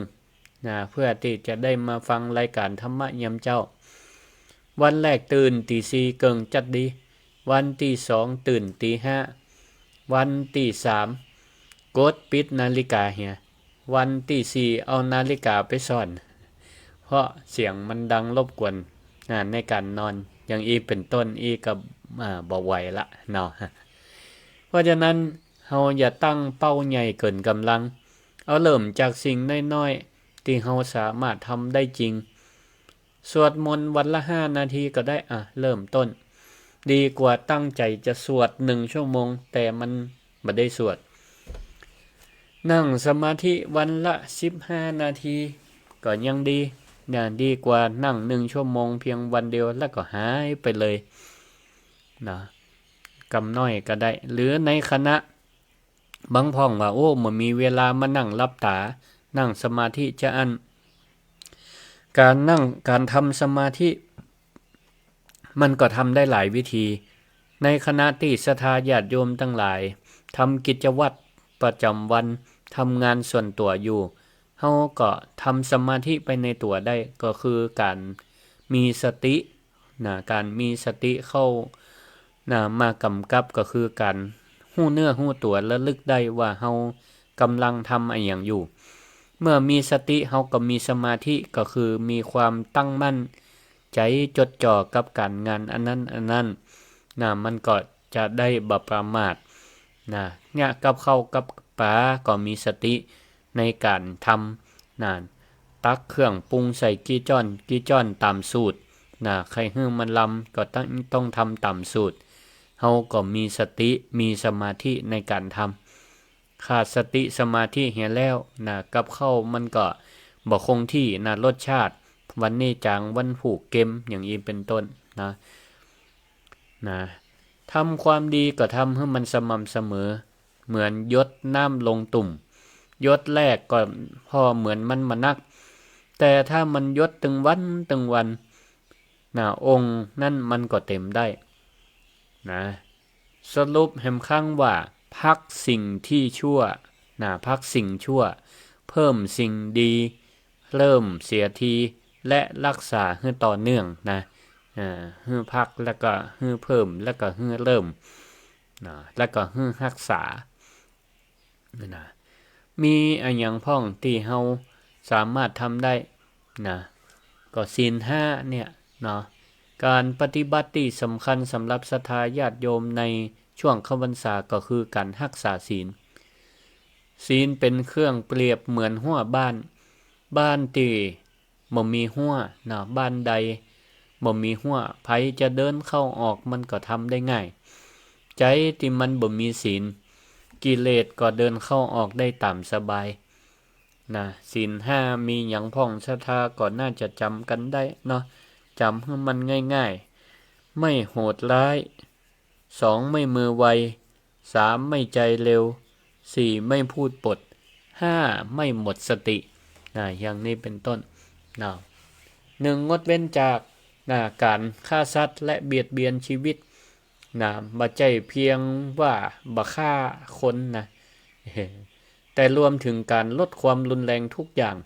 เพื่อที่จะได้มาฟังรายการธรรมะยามเจ้าวันแรกตื่นตี4ครึ่งจัดดีวันที่2ตื่นตี5วันที่3กดปิดนาฬิกาเหียวันที่4เอานาฬิกาไปซ่อนเพราะเสียงมันดังรบกวนในการนอนอย่างอีเป็นต้นอีก็บ่ไหวละเนาะเพราะฉะนั้นเฮาอย่าตั้งเป้าใหญ่เกินกำลังเอาเริ่มจากสิ่งน้อยๆที่เฮาสามารถทำได้จริงสวดมนต์วันละ5 นาทีก็ได้เริ่มต้นดีกว่าตั้งใจจะสวด1 ชั่วโมงแต่มันบ่ได้สวดนั่งสมาธิวันละ15 นาทีก็ยังดีดีกว่านั่ง1 ชั่วโมงเพียงวันเดียวแล้วก็หายไปเลยกำน้อยก็ได้หรือในคณะบางพ่องว่ามันมีเวลามานั่งรับตานั่งสมาธิจะการทำสมาธิมันก็ทำได้หลายวิธีในคณะที่ศรัทธาญาติโยมทั้งหลายทำกิจวัตรประจำวันทำงานส่วนตัวอยู่เฮาก็ทำสมาธิไปในตัวได้ก็คือการมีสติการมีสติเข้ามากำกับก็คือการฮู้เนื้อฮู้ตัวระลึกได้ว่าเฮากำลังทำอะไรอย่างอยู่เมื่อมีสติเฮาก็มีสมาธิก็คือมีความตั้งมั่นใจจดจ่อกับการงานอันนั้นมันก็จะได้บ่ประมาทเนี่ยกับข้าวกับปลาก็มีสติในการทำตักเครื่องปรุงใส่กี่จ้อนตามสูตรใครฮื้อมันลำก็ต้องทำตามสูตร เฮาก็มีสติมีสมาธิในการทำขาดสติสมาธิเหียแล้วนะกับข้าวมันก็บ่คงที่นะรสชาติวันนี้จางวันผูกเกมอย่างนี้เป็นต้นนะทำความดีก็ทำให้มันสม่ำเสมอเหมือนยดน้ำลงตุ่มยดแรกก็พอเหมือนมันมานักแต่ถ้ามันยดตึงวันองค์นั่นมันก็เต็มได้นะสรุปแห่งครั้งว่าพักสิ่งที่ชั่วพักสิ่งชั่วเพิ่มสิ่งดีเริ่มเสียทีและรักษาให้ต่อเนื่องฮื้อพักแล้วก็ฮื้อเพิ่มแล้วก็ฮื้อเริ่มแล้วก็ฮื้อรักษามีอันหยังพ้องที่เฮาสามารถทำได้ก็ศีล5เนี่ยการปฏิบัติที่สำคัญสำหรับศรัทธาญาติโยมในช่วงเข้าพรรษาก็คือการรักษาศีลเป็นเครื่องเปรียบเหมือนหัวบ้านที่บ่มีหัวบ้านใดบ่มีหัวไผจะเดินเข้าออกมันก็ทำได้ง่ายใจที่มันบ่มีศีลกิเลสก็เดินเข้าออกได้ตามสบายศีล5มีหยังพ้องศรัทธาก็น่าจะจำกันได้จำให้มันง่ายๆไม่โหดร้าย2ไม่มือไว3ไม่ใจเร็ว4ไม่พูดปด5ไม่หมดสติอย่างนี้เป็นต้น1งดเว้นจากการฆ่าสัตว์และเบียดเบียนชีวิตบ่ใจเพียงว่าบ่ฆ่าคนแต่รวมถึงการลดความรุนแรงทุกอย่าง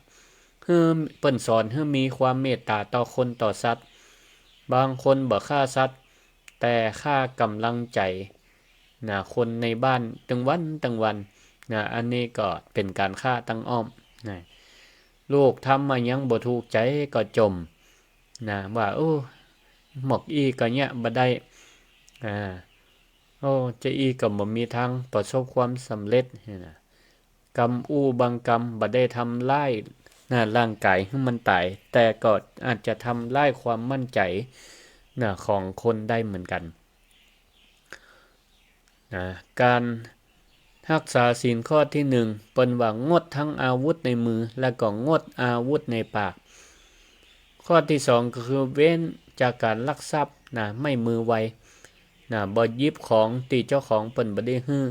เปิ้นสอนให้มีความเมตตาต่อคนต่อสัตว์บางคนบ่ฆ่าสัตว์แต่ฆ่ากำลังใจคนในบ้านตั้งวันอันนี้ก็เป็นการฆ่าตั้งอ้อมลูกทำมายังบ่ถูกใจก็จมว่าโอ้หมอกอีก็เนี่ยบ่ได้จะอีก็บ่มีทางประสบความสำเร็จกรรมบางกรรมบ่ได้ทำร้ายร่างกายให้มันตายแต่ก็อาจจะทำร้ายความมั่นใจของคนได้เหมือนกันการรักษาศีลข้อที่1เปิ้นว่างดทั้งอาวุธในมือและก็งดอาวุธในปากข้อที่2ก็คือเว้นจากการลักทรัพย์ไม่มือไวบ่หยิบของที่เจ้าของเปิ้นบ่ได้ฮื้อ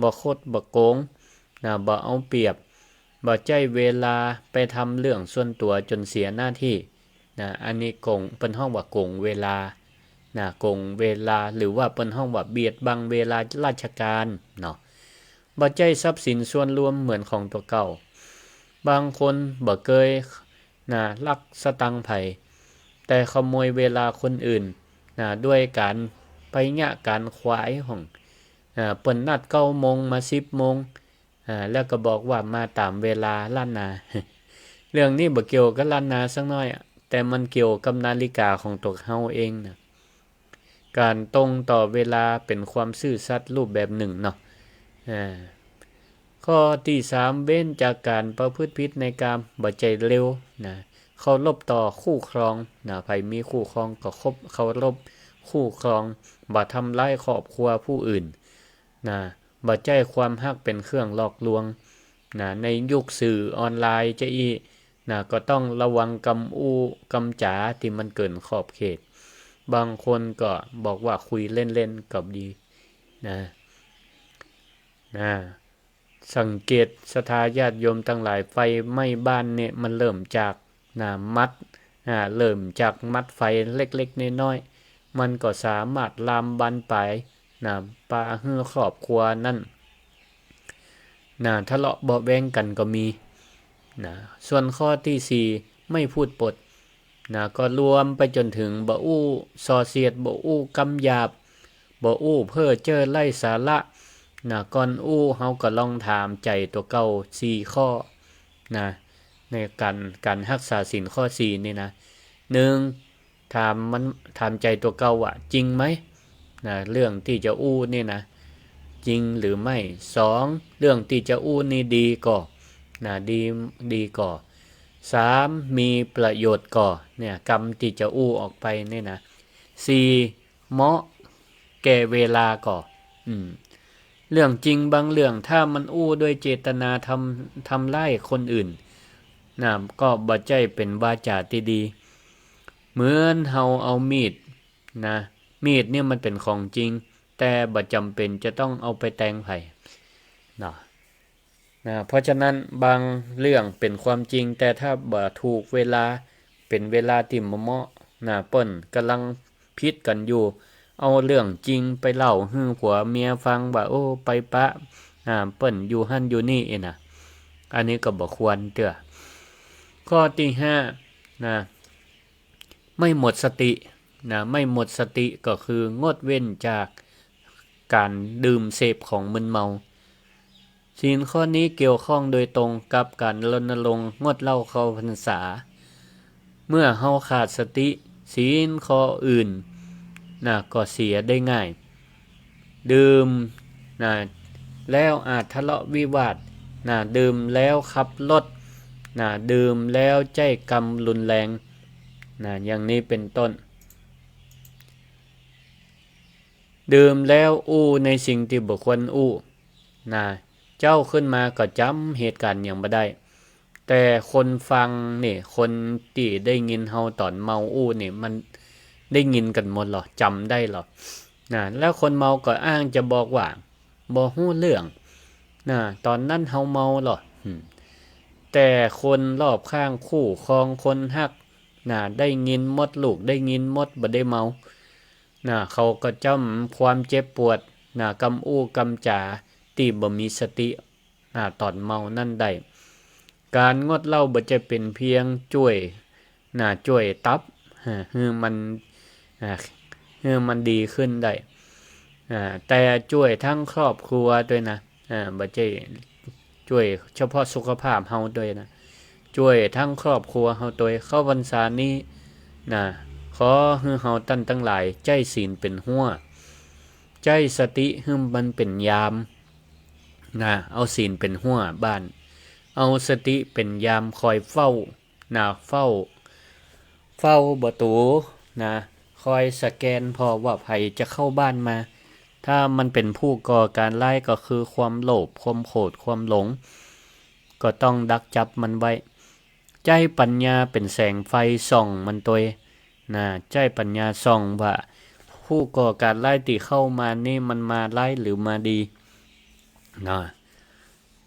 บ่คดบ่โกงบ่เอาเปรียบบ่ใจเวลาไปทำเรื่องส่วนตัวจนเสียหน้าที่อันนี้โกงเปิ้นฮ้องว่าโกงเวลาโกงเวลาหรือว่าเปิ้นฮ้องว่าเบียดบังเวลาราชการบ่ใจทรัพย์สินส่วนรวมเหมือนของตัวเก่าบางคนบ่เคยลักสตังค์ไผแต่ขโมยเวลาคนอื่นด้วยการไปยะการควายของเปิ้นนัด9 โมงมา10 โมงแล้วก็บอกว่ามาตามเวลาล้านนา เรื่องนี้บ่เกี่ยวกับล้านนาสักน้อยแต่มันเกี่ยวกับนาฬิกาของตัวเฮาเองการตรงต่อเวลาเป็นความซื่อสัตย์รูปแบบหนึ่งข้อที่3เว้นจากการประพฤติผิดในกามบ่ใจเร็วเคารพต่อคู่ครองไผมีคู่ครองก็เคารพคู่ครองบ่ทำร้ายครอบครัวผู้อื่นบ่ใจความฮักเป็นเครื่องหลอกลวงในยุคสื่อออนไลน์จะก็ต้องระวังกำจาที่มันเกินขอบเขตบางคนก็บอกว่าคุยเล่นๆกับดีสังเกตศรัทธาญาติโยมทั้งหลายไฟไหม้บ้านเนี่ยมันเริ่มจากมัดเริ่มจากมัดไฟเล็กๆน้อยๆมันก็สามารถลามบานปลายปาฮื้อครอบครัวนั่นทะเลาะเบาะแว้งกันก็มีส่วนข้อที่4ไม่พูดปดก็รวมไปจนถึงบ่อู้ส่อเสียดบ่อู้คำหยาบบ่อู้เพ้อเจ้อไร้สาระก่อนเฮาก็ลองถามใจตัวเก่า4ข้อในการรักษาศีลข้อ4นี่1ถามใจตัวเก่าว่าจริงไหมเรื่องที่จะนี่จริงหรือไม่2เรื่องที่จะนี่ดีก่อดีก่อ3มีประโยชน์ก่อกรรมที่จะออกไป4เหมาะ ก่เวลาก่อเรื่องจริงบางเรื่องถ้ามันอู้ด้วยเจตนาทำร้ายคนอื่นนะก็บ่ใจเป็นวาจาที่ดีเหมือนเฮาเอามีดนะมีดเนี่ยมันเป็นของจริงแต่บ่จำเป็นจะต้องเอาไปแทงไผนะเพราะฉะนั้นบางเรื่องเป็นความจริงแต่ถ้าบ่ถูกเวลาเป็นเวลาที่บ่เหมาะเปิ้นกำลังผิดกันอยู่เอาเรื่องจริงไปเล่าให้ผัวเมียฟังว่าโอ้ไปปะเปิ้นอยู่หั่นอยู่นี่น่ะอันนี้ก็บ่ควรเด้อข้อที่5ไม่หมดสติไม่หมดสติก็คืองดเว้นจากการดื่มเสพของมึนเมาศีลข้อนี้เกี่ยวข้องโดยตรงกับการรณรงค์งดเหล้าเข้าพรรษาเมื่อเฮาขาดสติศีลข้ออื่นก็เสียได้ง่ายดื่มแล้วอาจทะเลาะวิวาทดื่มแล้วขับรถดื่มแล้วใจกรรมรุนแรงอย่างนี้เป็นต้นดื่มแล้วอู้ในสิ่งที่บ่ควรอู้เจ้าขึ้นมาก็จำเหตุการณ์อย่างบ่ได้แต่คนฟังนี่คนที่ได้ยินเฮาตอนเมาอู้นี่มันได้ยินกันหมดหรอจำได้หรอแล้วคนเมาก็อ้างจะบอกว่าบ่ฮู้เรื่องตอนนั้นเฮาเมาหรอแต่คนรอบข้างคู่ครองคนฮักได้ยินหมดลูกได้ยินหมดบ่ได้เมาเขาก็จำความเจ็บปวดกำอู้กำจาที่บ่มีสติตอนเมานั่นได้การงดเหล้าบ่จะเป็นเพียงช่วยตับให้มันดีขึ้นได้แต่ช่วยทั้งครอบครัวด้วยนะบ่ใช่ช่วยเฉพาะสุขภาพเฮาด้วยนะช่วยทั้งครอบครัวเฮาด้วยเข้าพรรษานี้ขอให้เฮาทั้งหลายใจศีลเป็นหัวใจสติให้มันเป็นยามเอาศีลเป็นหัวบ้านเอาสติเป็นยามคอยเฝ้าเฝ้าประตูคอยสแกนพอว่าไผจะเข้าบ้านมาถ้ามันเป็นผู้ก่อการร้ายก็คือความโลภความโกรธความหลงก็ต้องดักจับมันไว้ใจปัญญาเป็นแสงไฟส่องมันตัวใจปัญญาส่องว่าผู้ก่อการร้ายที่เข้ามานี่มันมาร้ายหรือมาดี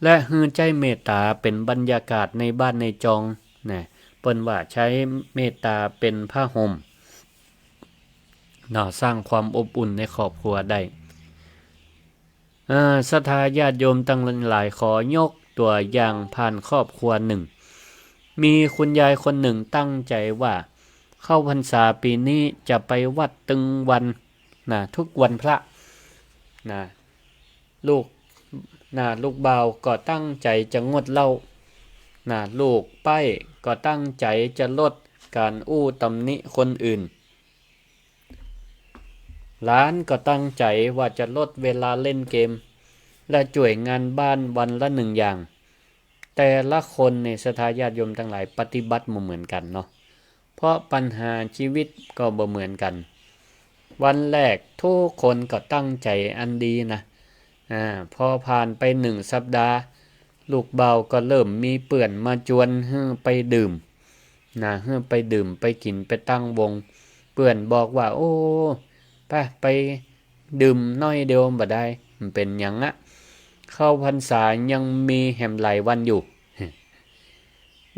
และฮือใจเมตตาเป็นบรรยากาศในบ้านในจองเปิ้นว่าใช้เมตตาเป็นผ้าห่มสร้างความอบอุ่นในครอบครัวได้ศรัทธาญาติโยมตั้งหลายขอยกตัวอย่างผ่านครอบครัวหนึ่งมีคุณยายคนหนึ่งตั้งใจว่าเข้าพรรษาปีนี้จะไปวัดตึงวันทุกวันพระลูกบ่าวก็ตั้งใจจะงดเหล้าลูกป้ายก็ตั้งใจจะลดการอู้ตำหนิคนอื่นหลานก็ตั้งใจว่าจะลดเวลาเล่นเกมและจ่วยงานบ้านวันละ1อย่างแต่ละคนในศรัทธาญาติโยมทั้งหลายปฏิบัติบ่เหมือนกันเนาะเพราะปัญหาชีวิตก็บ่เหมือนกันวันแรกทุกคนก็ตั้งใจอันดีนะพอผ่านไป1สัปดาห์ลูกเบาก็เริ่มมีเปื่อนมาจวนให้ไปดื่มให้ไปดื่มไปกินไปตั้งวงเปื่อนบอกว่าโอ้ไปดื่มน้อยเดียวบ่ได้มันเป็นหยังเข้าพรรษายังมีแหมหลายวันอยู่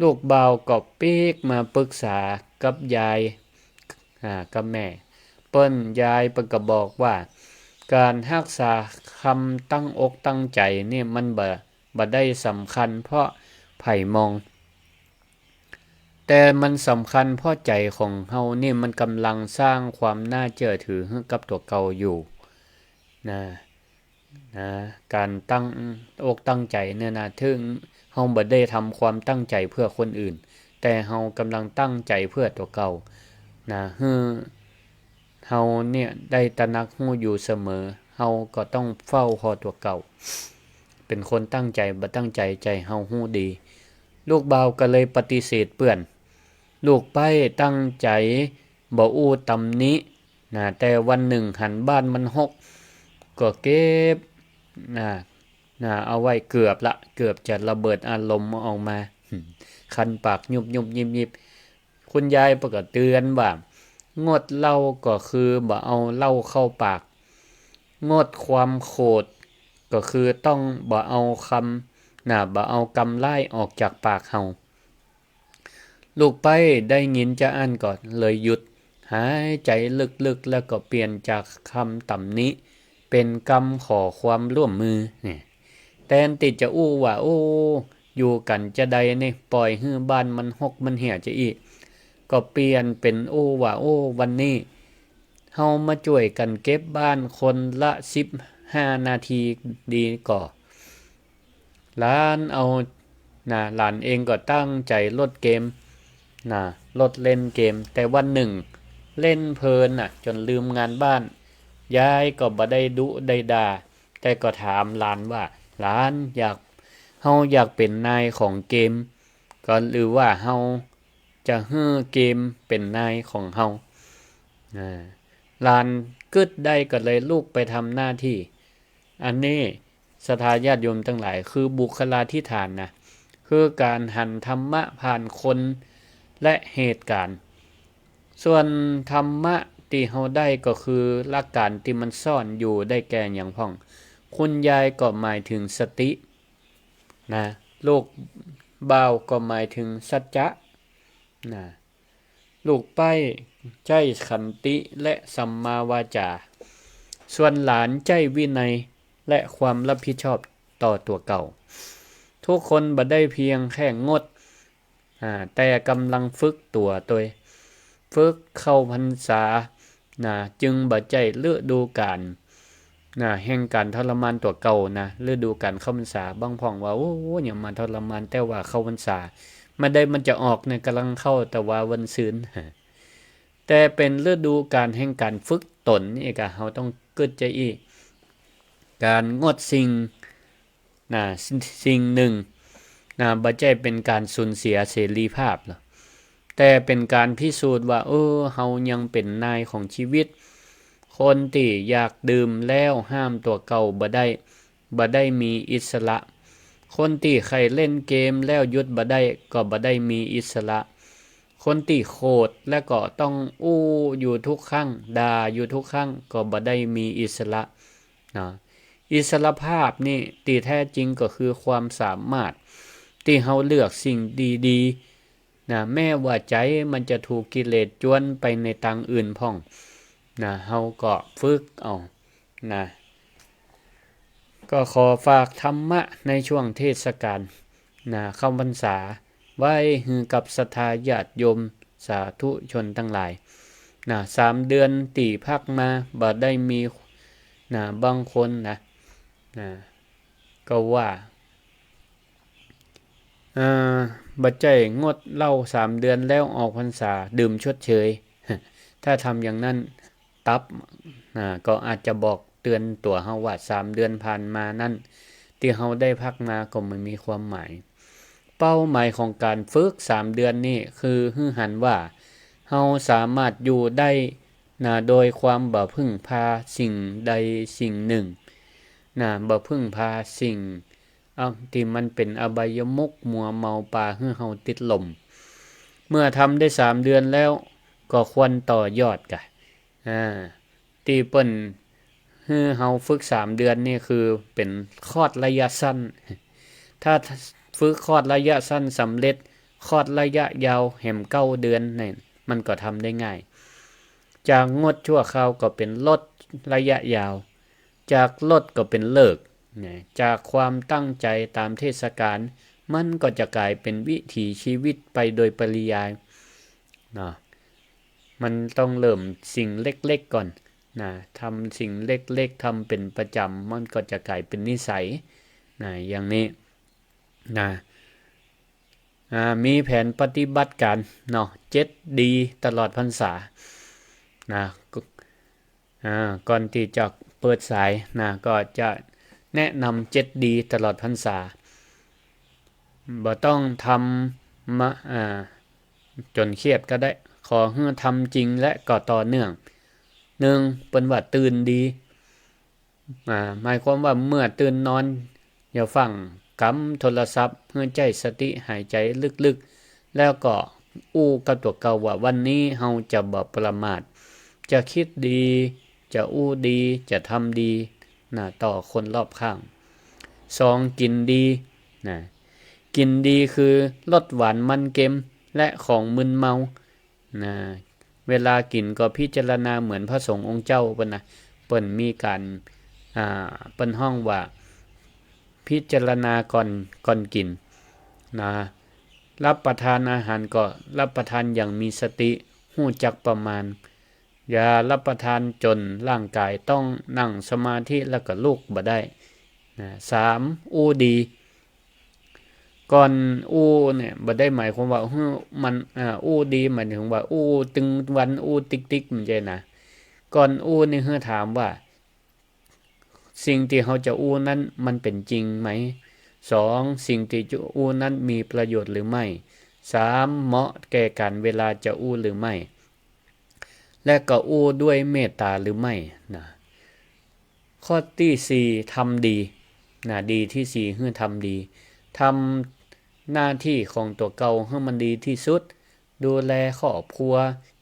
ลูกเบาก็ปีกมาปรึกษากับยายกับแม่เปิ้นยายเปิ้นก็บอกว่าการรักษาคำตั้งอกตั้งใจนี่มันบ่ได้สำคัญเพราะไผมองแต่มันสำคัญเพราะใจของเฮานี่มันกำลังสร้างความน่าเชื่อถือให้กับตัวเก่าอยู่การตั้งอกตั้งใจเนี่ยถึงเฮาบ่ได้ทำความตั้งใจเพื่อคนอื่นแต่เฮากำลังตั้งใจเพื่อตัวเก่าให้เฮาเนี่ยได้ตระหนักรู้อยู่เสมอเฮาก็ต้องเฝ้าพอตัวเก่าเป็นคนตั้งใจบ่ตั้งใจใจเฮารู้ดีลูกบ่าวก็เลยปฏิเสธเปื้อนลูกไปตั้งใจบ่อู้ตำหนิ แต่วันหนึ่งหันบ้านมันหกก็เก็บเอาไว้เกือบจะระเบิดอารมณ์ออกมาคันปากยุบยุบยิบยิบคุณยายปก็เตือนว่างดเหล้าก็คือบ่เอาเหล้าเข้าปากงดความโคตรก็คือต้องบ่เอาบ่เอากำไล่ออกจากปากเฮาลูกไปได้ยินจะอ่านก่อนเลยหยุดหายใจลึกๆแล้วก็เปลี่ยนจากคำต่ำนี้เป็นกำขอความร่วมมือเนี่ยแทนติดจะอู้ว่าโอ้อยู่กันจะใดนี่ปล่อยให้บ้านมันหกมันเหี่ยจะอีกก็เปลี่ยนเป็นโอ้ว่าโอ้วันนี้เฮามาช่วยกันเก็บบ้านคนละ15นาทีดีก่อหลานเอาหลานเองก็ตั้งใจลดเกมลดเล่นเกมแต่วันหนึ่งเล่นเพลินจนลืมงานบ้านยายก็บ่ได้ดุได้ด่าแต่ก็ถามหลานว่าหลานเฮาอยากเป็นนายของเกมก็หรือว่าเฮาจะให้เกมเป็นนายของเฮาหลานกึดได้ก็เลยลูกไปทำหน้าที่อันนี้ศรัทธาญาติโยมทั้งหลายคือบุคลาธิฐานคือการหันธรรมะผ่านคนและเหตุการณ์ส่วนธรรมะที่เฮาได้ก็คือหลักการที่มันซ่อนอยู่ได้แก่อย่างพ่องคุณยายก็หมายถึงสติลูกบ่าวก็หมายถึงสัจจะลูกไปใจขันติและสัมมาวาจาส่วนหลานใจวินัยและความรับผิดชอบต่อตัวเก่าทุกคนบ่ได้เพียงแค่งดแต่กำลังฝึกตัวฝึกเข้าพรรษาจึงบ่ใจฤดูกาลแห่งการทรมานตัวเก่าฤดูกาลเข้าพรรษาบางพ่องว่าโอ้อย่ามาทรมานแต่ว่าเข้าพรรษามันจะออกกำลังเข้าแต่ว่าวันซืนแต่เป็นฤดูกาลแห่งการฝึกตนนี่ก็เฮาต้องกึดใจอีกการงดสิ่งหนึ่งบ่ใช่เป็นการสูญเสียเสรีภาพหรอกแต่เป็นการพิสูจน์ว่าเฮายังเป็นนายของชีวิตคนที่อยากดื่มแล้วห้ามตัวเก่าบ่ได้มีอิสระคนที่ใครเล่นเกมแล้วหยุดบ่ได้ก็บ่ได้มีอิสระคนที่โคตรและก็ต้องอู้อยู่ทุกครั้งด่าอยู่ทุกครั้งก็บ่ได้มีอิสระอิสรภาพนี่ที่แท้จริงก็คือความสามารถที่เฮาเลือกสิ่งดีๆแม้ว่าใจมันจะถูกกิเลสจวนไปในทางอื่นพ่องเฮาก็ฝึกเอาก็ขอฝากธรรมะในช่วงเทศกาลเข้าพรรษาไว้ให้กับศรัทธาญาติโยมสาธุชนทั้งหลาย3 เดือนตีพักมาบ่ได้มีบางคนก็ว่าบ่ใจงดเหล้า3 เดือนแล้วออกพรรษาดื่มชดเชยถ้าทำอย่างนั้นตับก็อาจจะบอกเตือนตัวเฮาว่า3 เดือนผ่านมานั้นที่เฮาได้พักมาก็ไม่มีความหมายเป้าหมายของการฝึก3 เดือนนี้คือฮึหันว่าเฮาสามารถอยู่ได้โดยความบ่พึ่งพาสิ่งใดสิ่งหนึ่งบ่พึ่งพาสิ่งที่มันเป็นอบายมุขมัวเมาปาให้เฮาติดลมเมื่อทำได้3 เดือนแล้วก็ควรต่อยอดกะที่เปิ้นให้เฮาฝึก3 เดือนนี่คือเป็นคอร์สระยะสั้นถ้าฝึกคอร์สระยะสั้นสำเร็จคอร์สระยะยาวแห่ม9 เดือนนี่มันก็ทำได้ง่ายจากงดชั่วคราวก็เป็นลดระยะยาวจากลดก็เป็นเลิกจากความตั้งใจตามเทศกาลมันก็จะกลายเป็นวิถีชีวิตไปโดยปริยายมันต้องเริ่มสิ่งเล็กๆก่อนทำสิ่งเล็กๆทำเป็นประจำมันก็จะกลายเป็นนิสัยอย่างนี้มีแผนปฏิบัติการ7 ดีตลอดพรรษาก่อนที่จะเปิดสายก็จะแนะนำ7 ดีตลอดพรรษาบ่ต้องทำจนเครียดก็ได้ขอให้ทำจริงและก็ต่อเนื่อง 1เปิ้นว่าตื่นดีหมายความว่าเมื่อตื่นนอนอย่าฟังกำโทรศัพท์เพื่อใจสติหายใจลึกๆแล้วก็อู้กับตัวเก่าว่าวันนี้เฮาจะบ่ประมาทจะคิดดีจะอู้ดีจะทำดีต่อคนรอบข้าง2กินดีกินดีคือลดหวานมันเค็มและของมึนเมาเวลากินก็พิจารณาเหมือนพระสงฆ์องค์เจ้าเปิ้นมีการเปิ้นห้องว่าพิจารณาก่อนกินรับประทานอาหารก็รับประทานอย่างมีสติรู้จักประมาณอย่ารับประทานจนร่างกายต้องนั่งสมาธิแล้วก็ลุกบ่ได้3อู้ดีก่อนอู้เนี่ยบ่ได้หมายความว่ามันอู้ดีหมายถึงว่าอู้ตึงวันอู้ติ๊กๆมันใช่นะก่อนอู้นี่ถามว่าสิ่งที่เราจะอู้นั้นมันเป็นจริงไหม2สิ่งที่จะอู้นั้นมีประโยชน์หรือไม่3เหมาะแก่การเวลาจะอู้หรือไม่และก็อู้ด้วยเมตตาหรือไม่ข้อที่4ทำดีดีที่4คือทำดีทำหน้าที่ของตัวเก่าให้มันดีที่สุดดูแลครอบครัว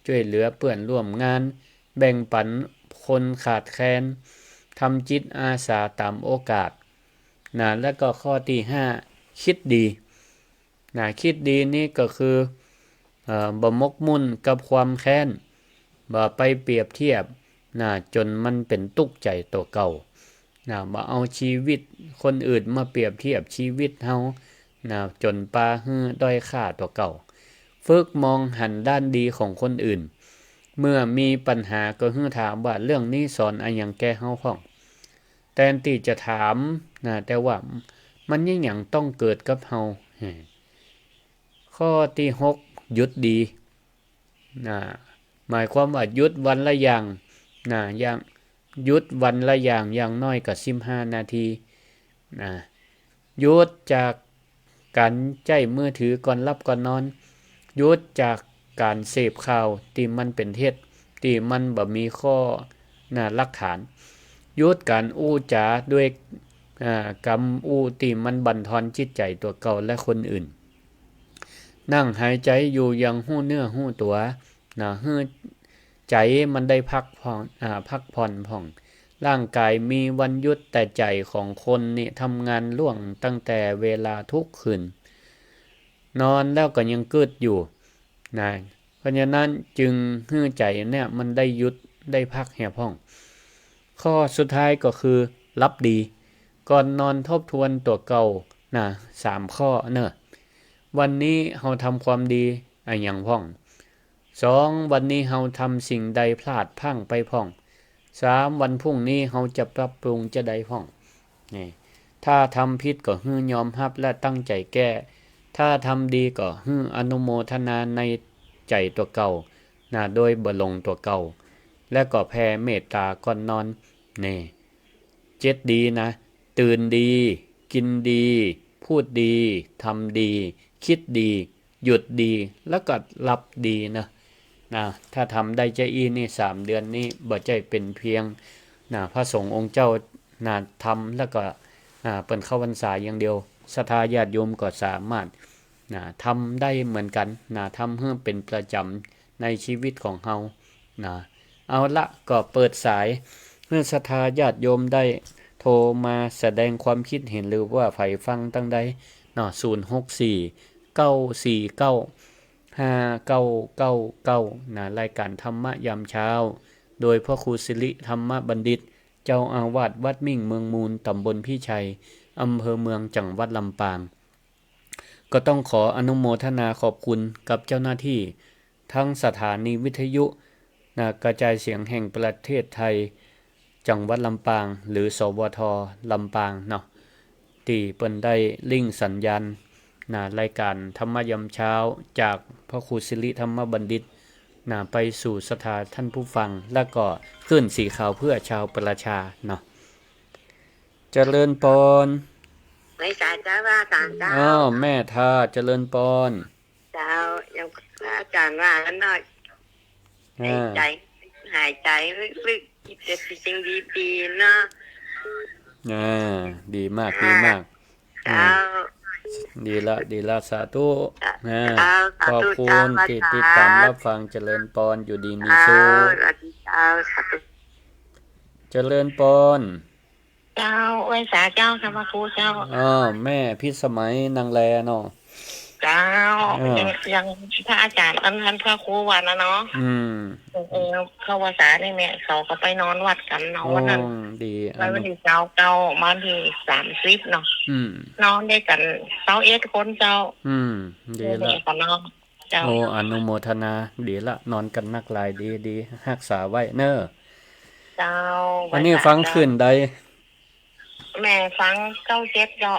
ช่วยเหลือเพื่อนร่วมงานแบ่งปันคนขาดแคลนทำจิตอาสาตามโอกาสแล้วก็ข้อที่5คิดดีคิดดีนี่ก็คือบ่มกมุ่นกับความแค้นบ่ไปเปรียบเทียบจนมันเป็นตุกใจตัวเก่าบ่เอาชีวิตคนอื่นมาเปรียบเทียบชีวิตเฮาจนปาฮื้อด้อยค่าตัวเก่าฝึกมองหันด้านดีของคนอื่นเมื่อมีปัญหาก็ถามว่าเรื่องนี้สอนอะไรอย่างแก่เฮาพ้องแทนที่จะถามแต่ว่ามันยังหยังต้องเกิดกับเฮาข้อที่6หยุดดีหมายความว่าหยุดวันละอย่างอย่างหยุดวันละอย่างน้อยก็15นาทีหยุดจากการใช้มือถือก่อนหลับก่อนนอนหยุดจากการเสพข่าวที่มันเป็นเท็จที่มันบ่มีข้อหลักฐานหยุดการอู้จาด้วยกรรมอู้ที่มันบั่นทอนจิตใจตัวเก่าและคนอื่นนั่งหายใจอยู่อย่างหู้เนื้อหู้ตัวให้ใจมันได้พักผ่อนผ่องร่างกายมีวันหยุดแต่ใจของคนนี่ทำงานล่วงตั้งแต่เวลาทุกคืนนอนแล้วก็ยังเกิดอยู่เพราะฉะนั้นจึงให้ใจเนี่ยมันได้หยุดได้พักแห่ผ่องข้อสุดท้ายก็คือรับดีก่อนนอนทบทวนตัวเก่า3ข้อวันนี้เฮาทำความดีอย่างพ่อง2วันนี้เฮาทำสิ่งใดพลาดพลั้งไปพ่อง3วันพรุ่งนี้เฮาจะปรับปรุงจะได้พ่องถ้าทำผิดก็ให้ยอมรับและตั้งใจแก้ถ้าทำดีก็ให้อนุโมทนาในใจตัวเก่าโดยบ่หลงตัวเก่าและก็แผ่เมตตาก่อนนอน7ดีตื่นดีกินดีพูดดีทำดีคิดดีหยุดดีแล้วก็รับดีถ้าทำได้ใจนี่3เดือนนี้บ่ใจเป็นเพียงพระสงฆ์องค์เจ้าทำแล้วก็เปิ้นเข้าพรรษาอย่างเดียวศรัทธาญาติโยมก็สามารถทำได้เหมือนกันทำให้เป็นประจำในชีวิตของเฮาเอาละก็เปิดสายเพื่อศรัทธาญาติโยมได้โทรมาแสดงความคิดเห็นหรือว่าใฝ่ฟังตั้งใด064 949 5999รายการธรรมะยามเช้าโดยพระครูสิริธรรมบัณฑิตเจ้าอาวาสวัดมิ่งเมืองมูลตำบลพิชัยอำเภอเมืองจังหวัดลำปางก็ต้องขออนุโมทนาขอบคุณกับเจ้าหน้าที่ทั้งสถานีวิทยุกระจายเสียงแห่งประเทศไทยจังหวัดลำปางหรือสวทลำปางที่เปิ้นได้ลิงก์สัญญาณรายการธรรมยามเช้าจากพระครูสิริธรรมบัณฑิตไปสู่สถานท่านผู้ฟังและก็ขึ้นสีขาวเพื่อชาวประชาเจริญปอนไม่ใช่จ้าว่าต่างเจ้าแม่ท่าเจริญปอนเจ้ายังอาจารย์ว่ากันหน่อยใจ หายใจลึกๆคิดแต่สิ่งดีๆเนาะดีมากดีมากเจ้าดีละสาธุนะเจ้าสาขอบธุคุเจ้าณพระที่สาติดตามรับธุฟังเจริญพรอยู่ดีมีเจ้าสุขสวัสดีเจ้าสาธุเจริญพรเจ้าไว้สาเจ้าธรรมครูเจ้าแม่พิสมัยนางแลเนาะเจ้ายังพระอาจารย์ท่านพระครูวันนะเนาะเข้าภาษาในแม่เขาก็ไปนอนวัดกันเนาะวันนั้นดีไปวันที่เก้ามาที่30เนาะนอนด้วยกัน21คนเจ้าดีละกันเนาะเจ้าอนุโมทนาดีละนอนกันนักหลายดีรักษาไว้เน้อเจ้าอันนี้ฟังขึ้นใดแม่ฟัง97เจ้า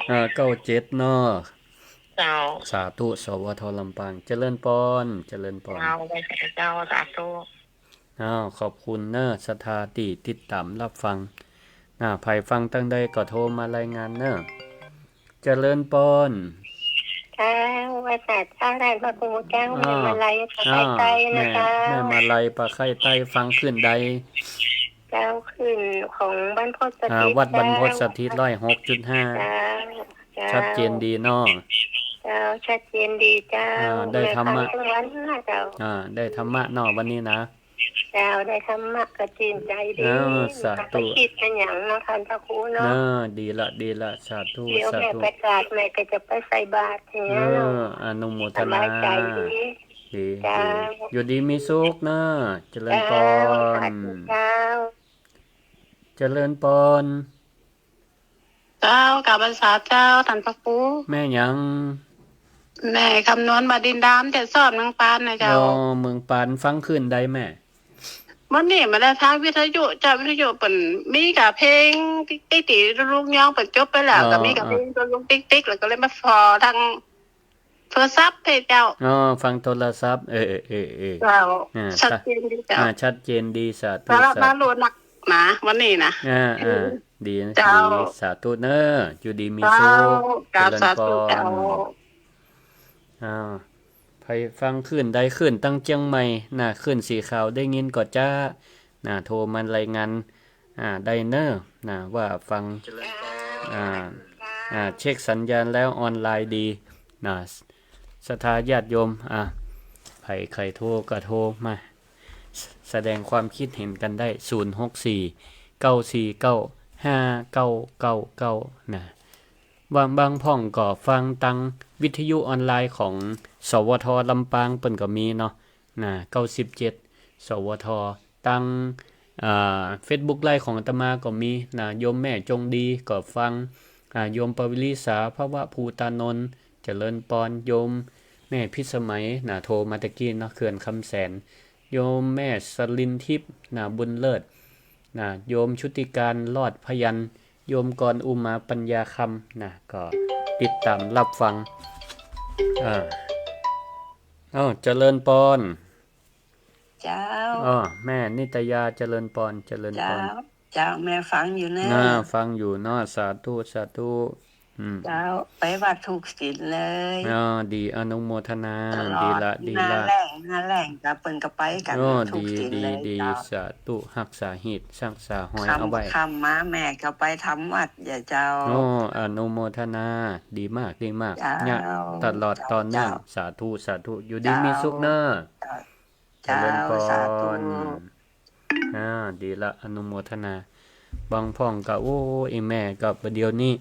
97เนาะเจ้าสาธุสวทลำปางเจริญพรเจริญพรเจ้าสาธุขอบคุณเน้อศรัทธาที่ติดตามรับฟังไผฟังตั้งใดก็โทรมารายงานเน้อเจริญพรว่าแต่เจ้าได้พระครูแก้วแม่มาลัยปลาไข่ไต้นะคะแม่มาลัยปลาไข่ไต้ฟังขึ้นใดเจ้าขึ้นของบรรพตสถิตวัดบรรพตสถิต106.5ชัดเจนดีเนาะเจ้าชัดเจนดีเจ้าได้ธรรมะเจ้าได้ธรรมะเนาะวันนี้นะเจ้าได้ธรรมะก็ชื่นใจดีสาธุคิดกันอย่างเนาะท่านพระครูเนาะดีละสาธุเดี๋ยวแม่ประกาศแม่ก็จะไปใส่บาตรอย่างนี้เนาะอนุโมทนาดีอยู่ดีมีสุขนะเจริญพรเจริญพรเจ้ากับภาษาเจ้าท่านพระครูแม่ยังแม่คำนวณบดินดามแต่สอบเมืองปานนะเจ้าเมืองปานฟังขึ้นได้แม่มันนี่มาได้ทางวิทยุเจ้าวิทยุเปิ่นมีกับเพลงติ๊กๆลุงย่องเปิ่นจบไปแล้วก็มีกับเพลงลุงติ๊กๆแล้วก็เลยมาฟอทางโทรศัพท์ให้เจ้าฟังโทรศัพท์เจ้าชัดเจนดีเจ้าชัดเจนดีสาธุมาโลดหนักนะวันนี้นะดีสาธุเน้ออยู่ดีมีสุขเจ้าสาธุเจ้าไผฟังขึ้นได้ขึ้นตั้งเจียงใหม่ขึ้นสีขาวได้ยินก็จ้าโทรมารายงานได้เน้อว่าฟังเช็คสัญญาณแล้วออนไลน์ดีศรัทธาญาติโยมใครโทรก็โทรมาแสดงความคิดเห็นกันได้064 949 5999นะบางพ่องก็ฟังตังวิทยุออนไลน์ของสวทลำปางเปิ้นก็มีเนาะ97สวทตังFacebook ไลฟ์ของอาตมาก็มีโยมแม่จงดีก็ฟังโยมปวิลิสาภวะภูตานนท์เจริญปอนโยมแม่พิสมัยโทรมาตะกี้เนาะเขื่อนคำแสนโยมแม่สลินทิพย์บุญเลิศโยมชุติการลอดพยัญโยมกรอุมาปัญญาคำก็ติดตามรับฟังเจริญปอนเจ้าแม่นิตยาเจริญปอนเจริญปอนเจ้าแม่ฟังอยู่นะฟังอยู่เนาะสาธุเจ้าไปวัดทุกศีลเลยดีอนุโมทนาดีละหน้าแรงก็เปิ้นก็ไปกันทุกศีลเลยดีสาธุรักษาหิตสร้างษาหอยเอาไว้คำมาแม่ก็ไปทำวัดอย่าเจ้าอนุโมทนาดีมากเนี่ยตลอดตอนนี้สาธุอยู่ดีมีสุขเนาะเจ้าสาธุดีละอนุโมทนาบางพ่องก็แม่ก็ประเดี๋ยวนี้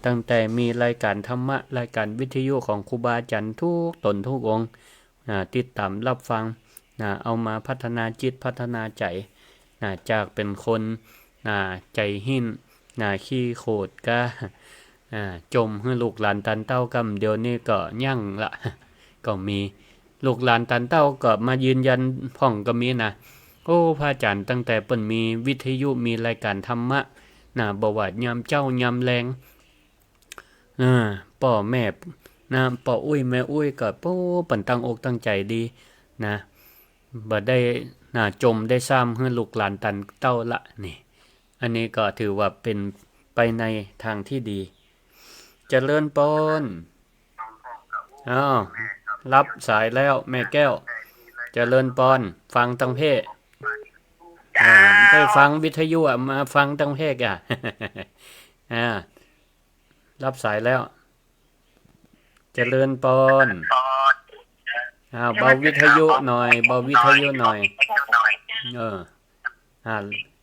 ตั้งแต่มีรายการธรรมะรายการวิทยุของครูบาอาจารย์ทุกตนทุกองค์ติดตามรับฟังเอามาพัฒนาจิตพัฒนาใจจากเป็นคนใจหิ้นขี้โขดก็จมให้ลูกหลานตันเต้ากำเดี๋ยวนี้ก็ยั่งละก็มีลูกหลานตันเต้าก็มายืนยันพ่องก็มีพระอาจารย์ตั้งแต่เปิ้นมีวิทยุมีรายการธรรมะบ่ว่ายามเจ้ายามแรงพ่อแม่พ่ออุ้ยแม่อุ้ยก็เปิ้นตั้งอกตั้งใจดีบ่ได้จมได้ซ้ำให้ลูกหลานตันเต้าละนี่อันนี้ก็ถือว่าเป็นไปในทางที่ดีเจริญปอนรับสายแล้วแม่แก้วเจริญปอนฟังตั้งเพ ไปฟังวิทยุอ่ะมาฟังตั้งเพกอ่ะ รับสายแล้วเจริญปอนเบาวิทยุหน่อยเบาวิทยุหน่อย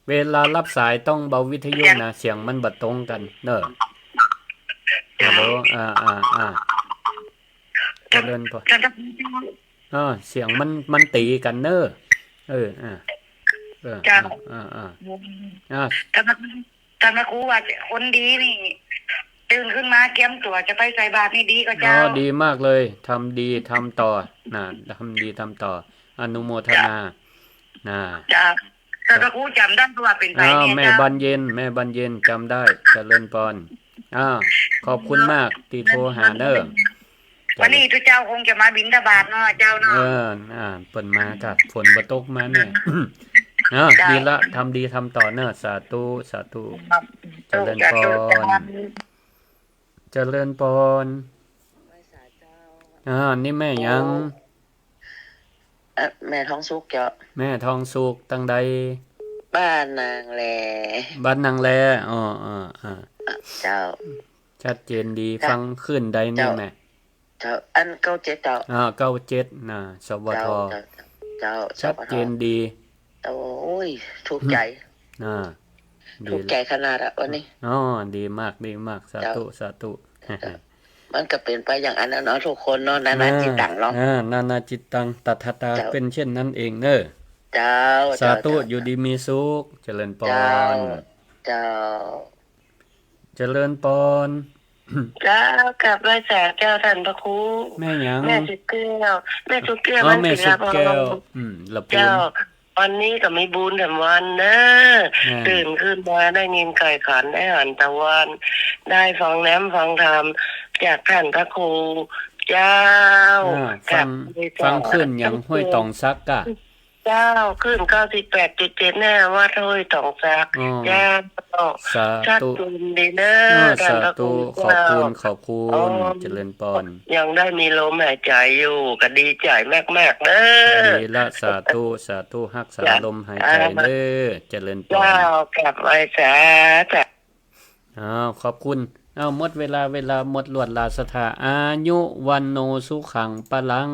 เวลารับสายต้องเบาวิทยุนะเสียงมันบ่ตรงกันเด้อฮัลโหลเจริญปอนเสียงมันตีกันเด้อท่านพระครูว่าคนดีนี่ตื่นขึ้นมาเตรียมตัวจะไปใส่บาตรนี่ดีก็เจ้าดีมากเลยทำดีทำต่อทำดีทำต่ออนุโมทนาจ้าท่านพระครูจำได้ว่าเป็นไปเนี่ยแม่บรรเย็นจำได้เจริญพรขอบคุณมากที่โทรหาเด้อวันนี้ทุกเจ้าคงจะมาบิณฑบาตเนาะเจ้าเนาะเปิ้นมากัฝนบ่ตกมาแน่ดีละทำดีทำต่อเนาะสาธุเจริญพรเจริญพรนี่แม่ยังแม่ทองสุกเจ้าแม่ทองสุกตั้งใดบ้านนางแลเจ้าชัดเจนดีฟังขึ้นใดนี่แม่เจ้าอัน97เจ้า97สวทเจ้าชัดเจนดีโอ้ยถูกใจถูกใจขนาดอ่ะวันนี้ดีมากสาธุมันก็เป็นไปอย่างอันนั้นเนาะทุกคนเนาะนานาจิตตังเนาะนานาจิตตังตัทตาเป็นเช่นนั้นเองเด้อเจ้าสาธุอยู่ดีมีสุขเจริญพรเจ้าเจริญพรเจ้ากลับมาจากเจ้าท่านพระครูแม่หยังแม่สุกแก้วมันแม่สุกแก้วเจ้าวันนี้ก็มีบุญแถมวันนะตื่นขึ้นมาได้ยินไก่ขันได้หันตะวันได้ฟังแน้ำฟังธรรมจากท่านพระครูเจ้าฟังขึ้นอย่างห้วยตองซักกะเจ้าขึ้น 98.7 แน่ว่าห้วยตองซักเจ้าสาธุดีเนอะสาธุขอบคุณเจริญพรยังได้มีลมหายใจอยู่ก็ดีใจมากๆเด้อดีละสาธุรักษาลมหายใจเด้อเจริญพรเจ้ากลับไว้สาธุขอบคุณหมดเวลาหมดลวดลาสถาอายุวันโนสุขังปะลัง